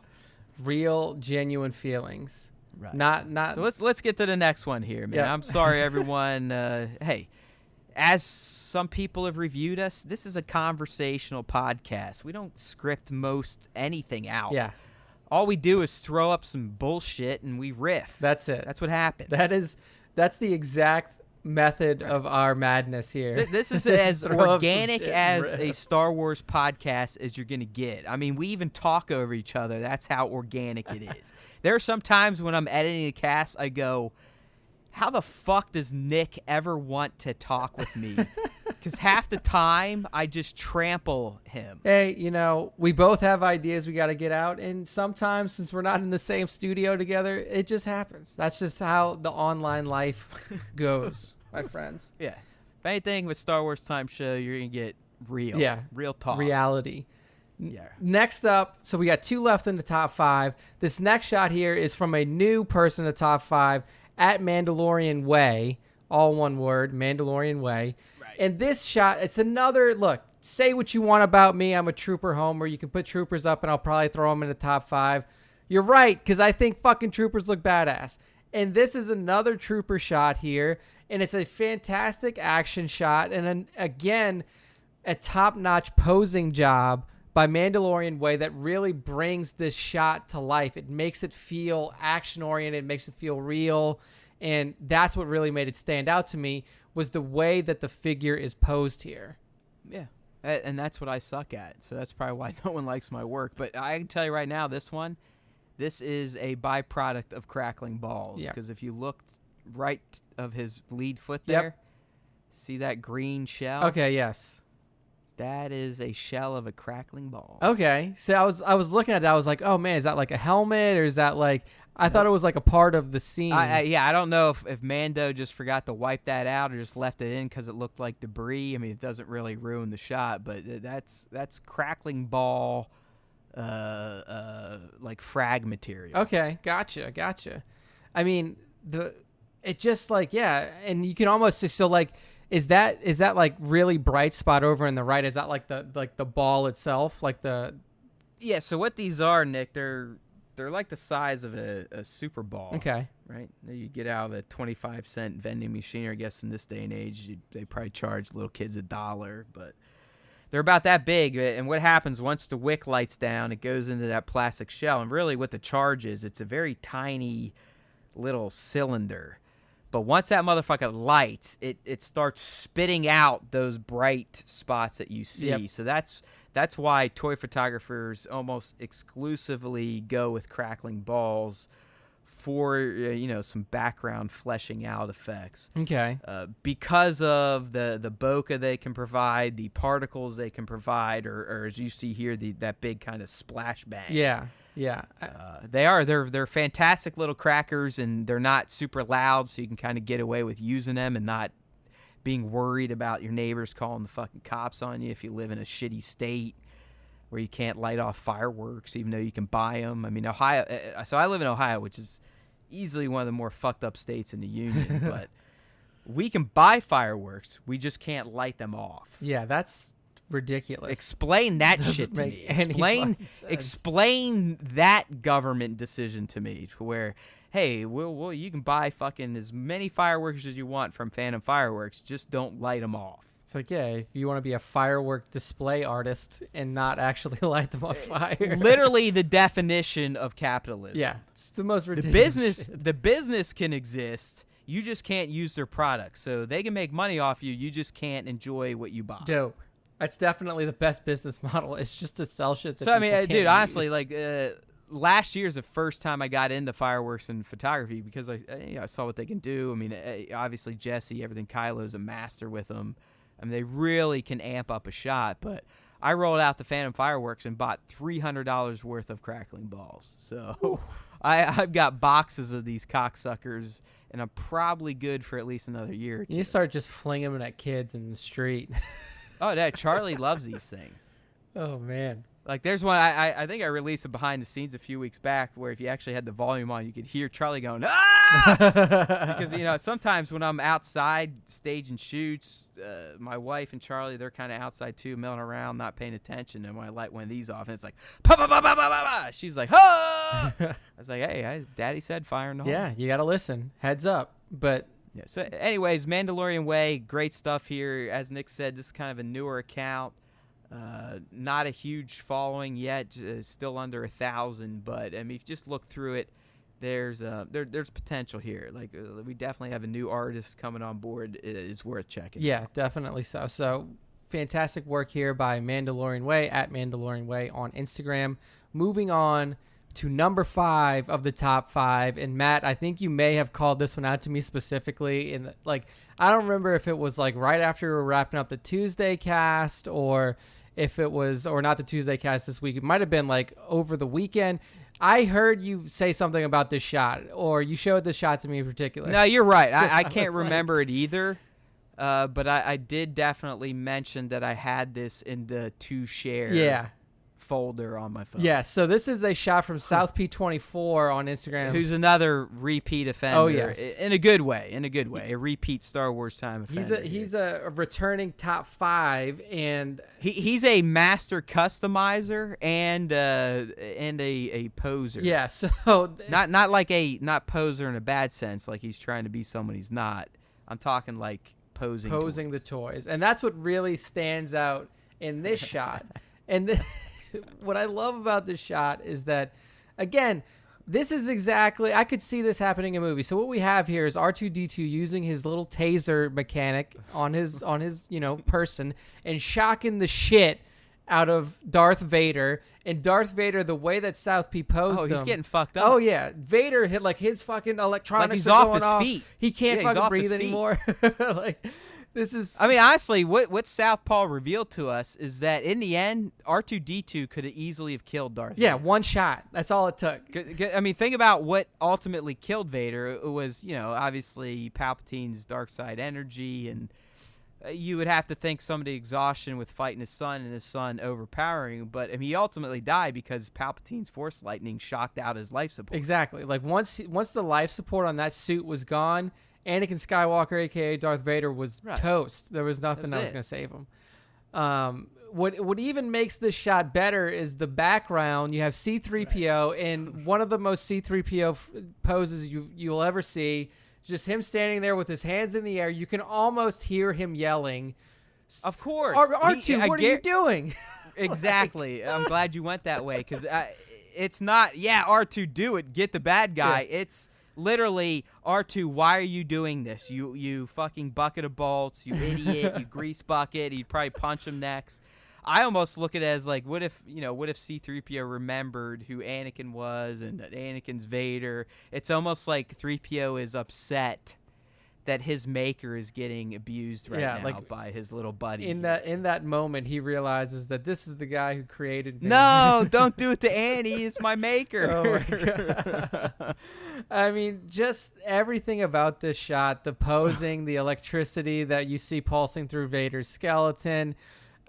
Real, genuine feelings. Right. Not. So let's get to the next one here, man. Yeah. I'm sorry, everyone. Hey. As some people have reviewed us, this is a conversational podcast. We don't script most anything out. Yeah. All we do is throw up some bullshit and we riff. That's it. That's what happens. That's the exact method of our madness here. This is as organic as a Star Wars podcast as you're going to get. I mean, we even talk over each other. That's how organic it is. There are some times when I'm editing a cast, I go, how the fuck does Nick ever want to talk with me Because half the time, I just trample him. Hey, we both have ideas we got to get out. And sometimes, since we're not in the same studio together, it just happens. That's just how the online life goes, my friends. Yeah. If anything with Star Wars Time Show, you're going to get real. Yeah. Real talk. Reality. Yeah. Next up, so we got 2 left in the top 5. This next shot here is from a new person in the top 5 at Mandalorian Way. All one word, Mandalorian Way. Right. And this shot, it's another, look, say what you want about me. I'm a Trooper homer. You can put Troopers up and I'll probably throw them in the top 5. You're right, because I think fucking Troopers look badass. And this is another Trooper shot here. And it's a fantastic action shot. And then, again, a top-notch posing job by Mandalorian Way that really brings this shot to life. It makes it feel action-oriented, makes it feel real, and that's what really made it stand out to me was the way that the figure is posed here. Yeah, and that's what I suck at, so that's probably why no one likes my work. But I can tell you right now, this is a byproduct of crackling balls, because if you look right of his lead foot there, see that green shell? Okay, yes. That is a shell of a crackling ball. Okay. So I was looking at that. I was like, oh, man, is that like a helmet or is that like – I thought it was like a part of the scene. I don't know if Mando just forgot to wipe that out or just left it in because it looked like debris. I mean, it doesn't really ruin the shot, but that's crackling ball like frag material. Okay. Gotcha. I mean, it just like, yeah, and you can almost – so like – Is that like really bright spot over in the right? Is that like the ball itself, like the? Yeah. So what these are, Nick? They're like the size of a Super Ball. Okay. Right. You get out of a 25-cent vending machine. Or I guess in this day and age, they probably charge little kids $1, but they're about that big. And what happens once the wick lights down? It goes into that plastic shell. And really, what the charge is, it's a very tiny little cylinder. But once that motherfucker lights, it starts spitting out those bright spots that you see. Yep. So that's why toy photographers almost exclusively go with crackling balls for some background fleshing out effects. Okay. Because of the bokeh they can provide, the particles they can provide, or as you see here, that big kind of splash bang. Yeah. Yeah, they're fantastic little crackers, and they're not super loud, so you can kind of get away with using them and not being worried about your neighbors calling the fucking cops on you if you live in a shitty state where you can't light off fireworks, even though you can buy them. I mean, Ohio. So I live in Ohio, which is easily one of the more fucked up states in the union, but we can buy fireworks, we just can't light them off. Yeah, that's ridiculous. Explain that shit to me. Explain that government decision to me, to where, hey, you can buy fucking as many fireworks as you want from Phantom Fireworks, just don't light them off. It's like, yeah, if you want to be a firework display artist and not actually light them on fire. It's literally the definition of capitalism. Yeah, it's the most ridiculous. The business can exist. You just can't use their products. So they can make money off you. You just can't enjoy what you buy. Dope. That's definitely the best business model. It's just to sell shit that so, I mean, can't dude, use. honestly, like last year's the first time I got into fireworks and photography because I saw what they can do. I mean, obviously, Jesse, everything, Kylo's a master with them. I mean, they really can amp up a shot. But I rolled out the Phantom Fireworks and bought $300 worth of crackling balls. So I've got boxes of these cocksuckers, and I'm probably good for at least another year or two. You start just flinging them at kids in the street. Oh, yeah, Charlie loves these things. Oh, man. Like, there's one, I think I released a behind the scenes a few weeks back where if you actually had the volume on, you could hear Charlie going, ah! Because, sometimes when I'm outside staging shoots, my wife and Charlie, they're kind of outside too, milling around, not paying attention. And when I light one of these off, and it's like, pa pa pa pa pa pa, she's like, ah! I was like, hey, Daddy said fire in the hole. Yeah, you got to listen. Heads up. But yeah. So, anyways, Mandalorian Way, great stuff here. As Nick said, this is kind of a newer account. Not a huge following yet, still under 1,000. But I mean, if you just look through it, there's potential here. Like we definitely have a new artist coming on board. It is worth checking. Yeah, definitely so. So fantastic work here by Mandalorian Way at Mandalorian Way on Instagram. Moving on to number 5 of the top 5. And Matt, I think you may have called this one out to me specifically. In like, I don't remember if it was like right after we were wrapping up the Tuesday cast, or if it was, or not the Tuesday cast this week. It might have been like over the weekend. I heard you say something about this shot, or you showed this shot to me in particular. No, you're right. I can't remember it either. But I did definitely mention that I had this in the to share folder on my phone. Yeah, so this is a shot from SWTS on Instagram. Who's another repeat offender. Oh, yes. In a good way. A repeat Star Wars time offender. He's a returning top 5, and he's a master customizer and a poser. Yeah, so not poser in a bad sense, like he's trying to be someone he's not. I'm talking like posing toys. The toys. And that's what really stands out in this shot. And what I love about this shot is that, again, this is exactly, I could see this happening in a movie. So what we have here is R2-D2 using his little taser mechanic on his person and shocking the shit out of Darth Vader. And Darth Vader, the way that South P posed him. He's getting fucked up. Oh, yeah. Vader hit, like, his fucking electronics like he's are off going his feet. He can't fucking breathe anymore. Like, this is... I mean, honestly, what Southpaw revealed to us is that, in the end, R2-D2 could have easily have killed Darth Vader. Yeah, one shot. That's all it took. I mean, think about what ultimately killed Vader. It was, obviously Palpatine's dark side energy, and you would have to think some of the exhaustion with fighting his son and his son overpowering. But I mean, he ultimately died because Palpatine's Force lightning shocked out his life support. Exactly. Like once the life support on that suit was gone, Anakin Skywalker, a.k.a. Darth Vader, was toast. There was nothing that was going to save him. What even makes this shot better is the background. You have C-3PO in one of the most C-3PO poses you'll ever see. Just him standing there with his hands in the air. You can almost hear him yelling. Of course. R2, what are you doing? Exactly. I'm glad you went that way, because it's not, R2, do it, get the bad guy. Yeah. It's literally, R2, why are you doing this? You fucking bucket of bolts, you idiot, you grease bucket. You'd probably punch him next. I almost look at it as like, what if C-3PO remembered who Anakin was and that Anakin's Vader? It's almost like 3PO is upset that his maker is getting abused now by his little buddy. In that moment, he realizes that this is the guy who created Vader. No, don't do it to Annie. It's my maker. Oh my God. I mean, just everything about this shot, the posing, the electricity that you see pulsing through Vader's skeleton.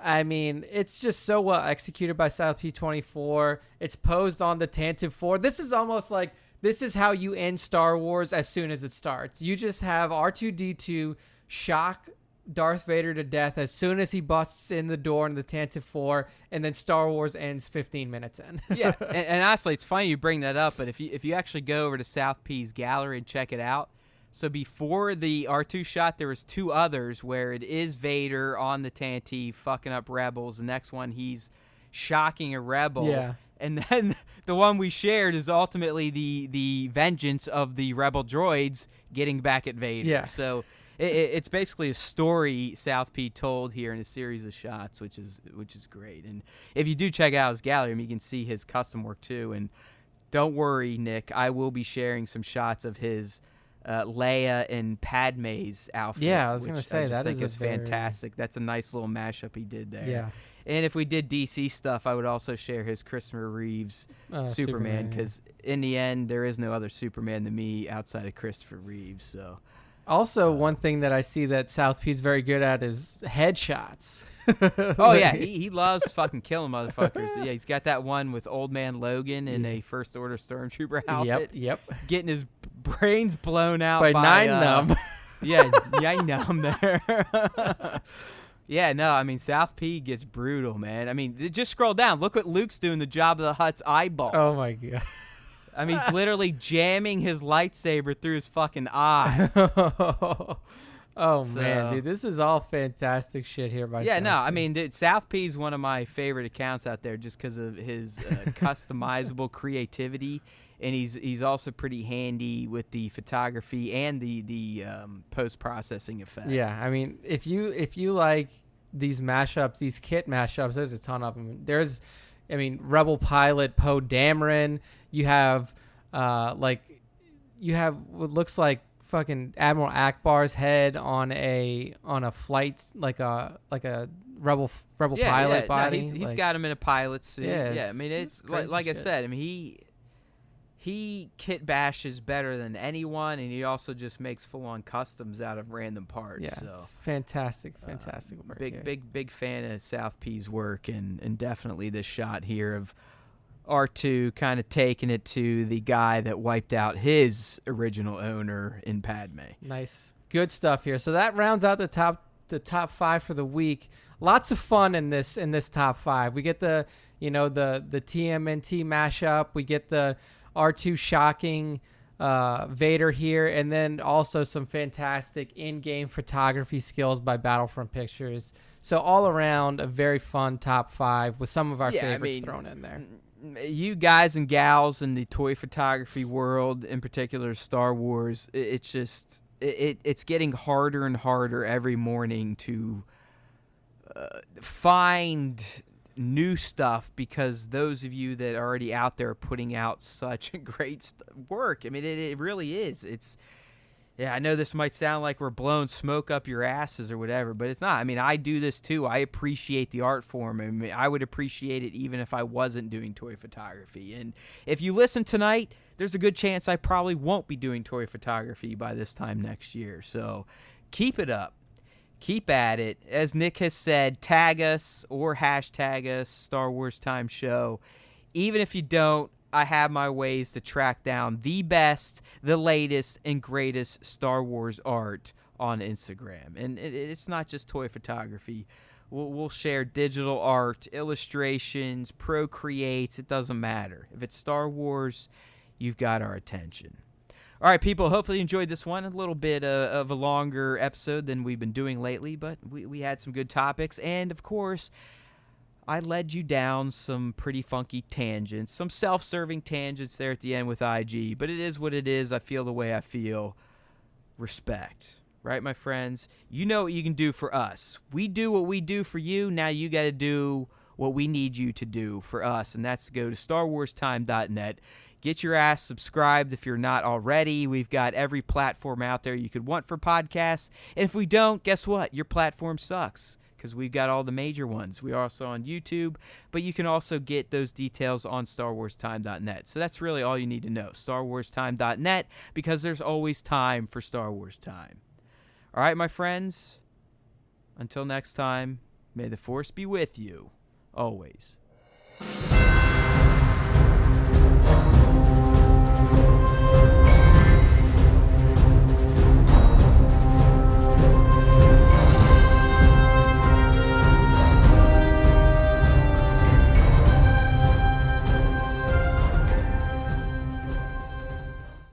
I mean, it's just so well executed by South P24. It's posed on the Tantive 4. This is almost like, this is how you end Star Wars as soon as it starts. You just have R2-D2 shock Darth Vader to death as soon as he busts in the door in the Tantive 4, and then Star Wars ends 15 minutes in. Yeah, and honestly, it's funny you bring that up, but if you actually go over to South P's gallery and check it out, so before the R2 shot, there was 2 others where it is Vader on the Tantive fucking up rebels. The next one, he's shocking a rebel. Yeah. And then the one we shared is ultimately the vengeance of the rebel droids getting back at Vader. Yeah. So it's basically a story South P told here in a series of shots, which is great. And if you do check out his gallery, I mean, you can see his custom work too. And don't worry, Nick, I will be sharing some shots of his Leia and Padme's outfit. Yeah, I was going to say, that is fantastic. That's a nice little mashup he did there. Yeah. And if we did DC stuff, I would also share his Christopher Reeves Superman, because in the end, there is no other Superman than me outside of Christopher Reeves. So, also one thing that I see that South P's very good at is headshots. Oh yeah, he loves fucking killing motherfuckers. Yeah, he's got that one with Old Man Logan in a First Order Stormtrooper outfit. Yep. Getting his brains blown out by Nine Numb. Yeah, Nine Numb there. Yeah, no, I mean, South P gets brutal, man. I mean, just scroll down. Look what Luke's doing to Jabba the Hutt's eyeball. Oh, my God. I mean, he's literally jamming his lightsaber through his fucking eye. Man, dude, this is all fantastic shit here by South P. I mean, dude, South P is one of my favorite accounts out there just because of his customizable creativity. And he's also pretty handy with the photography and the post-processing effects. Yeah, I mean, if you like these mashups, these kit mashups, there's a ton of them. Rebel pilot Poe Dameron. You have you have what looks like fucking Admiral Akbar's head on a flight, like a rebel pilot body. No, he's got him in a pilot suit. Yeah, I mean, it's crazy like I shit. said. I mean, he kit bashes better than anyone, and he also just makes full on customs out of random parts. Yeah, so it's fantastic work. big fan of South P's work, and definitely this shot here of R2 kind of taking it to the guy that wiped out his original owner in Padme. Nice, good stuff here. So that rounds out the top 5 for the week. Lots of fun in this top 5. We get the TMNT mashup. We get the R2 shocking Vader here, and then also some fantastic in-game photography skills by Battlefront Pictures. So all around a very fun top 5 with some of our favorites thrown in there. You guys and gals in the toy photography world, in particular Star Wars, it's getting harder and harder every morning to find new stuff, because those of you that are already out there are putting out such great work. I mean, it really is. I know this might sound like we're blowing smoke up your asses or whatever, but it's not. I mean, I do this too. I appreciate the art form. I mean, I would appreciate it even if I wasn't doing toy photography. And if you listen tonight, there's a good chance I probably won't be doing toy photography by this time next year. So keep it up. Keep at it. As Nick has said, tag us or hashtag us, Star Wars Time Show. Even if you don't, I have my ways to track down the best, the latest, and greatest Star Wars art on Instagram. And it's not just toy photography. We'll share digital art, illustrations, Procreates. It doesn't matter. If it's Star Wars, you've got our attention. All right, people, hopefully you enjoyed this one. A little bit of a longer episode than we've been doing lately, but we had some good topics. And, of course, I led you down some pretty funky tangents, some self-serving tangents there at the end with IG. But it is what it is. I feel the way I feel. Respect. Right, my friends? You know what you can do for us. We do what we do for you. Now you got to do what we need you to do for us, and that's to go to StarWarsTime.net. Get your ass subscribed if you're not already. We've got every platform out there you could want for podcasts. And if we don't, guess what? Your platform sucks, because we've got all the major ones. We are also on YouTube, but you can also get those details on StarWarsTime.net. So that's really all you need to know, StarWarsTime.net, because there's always time for Star Wars Time. All right, my friends, until next time, may the Force be with you, always.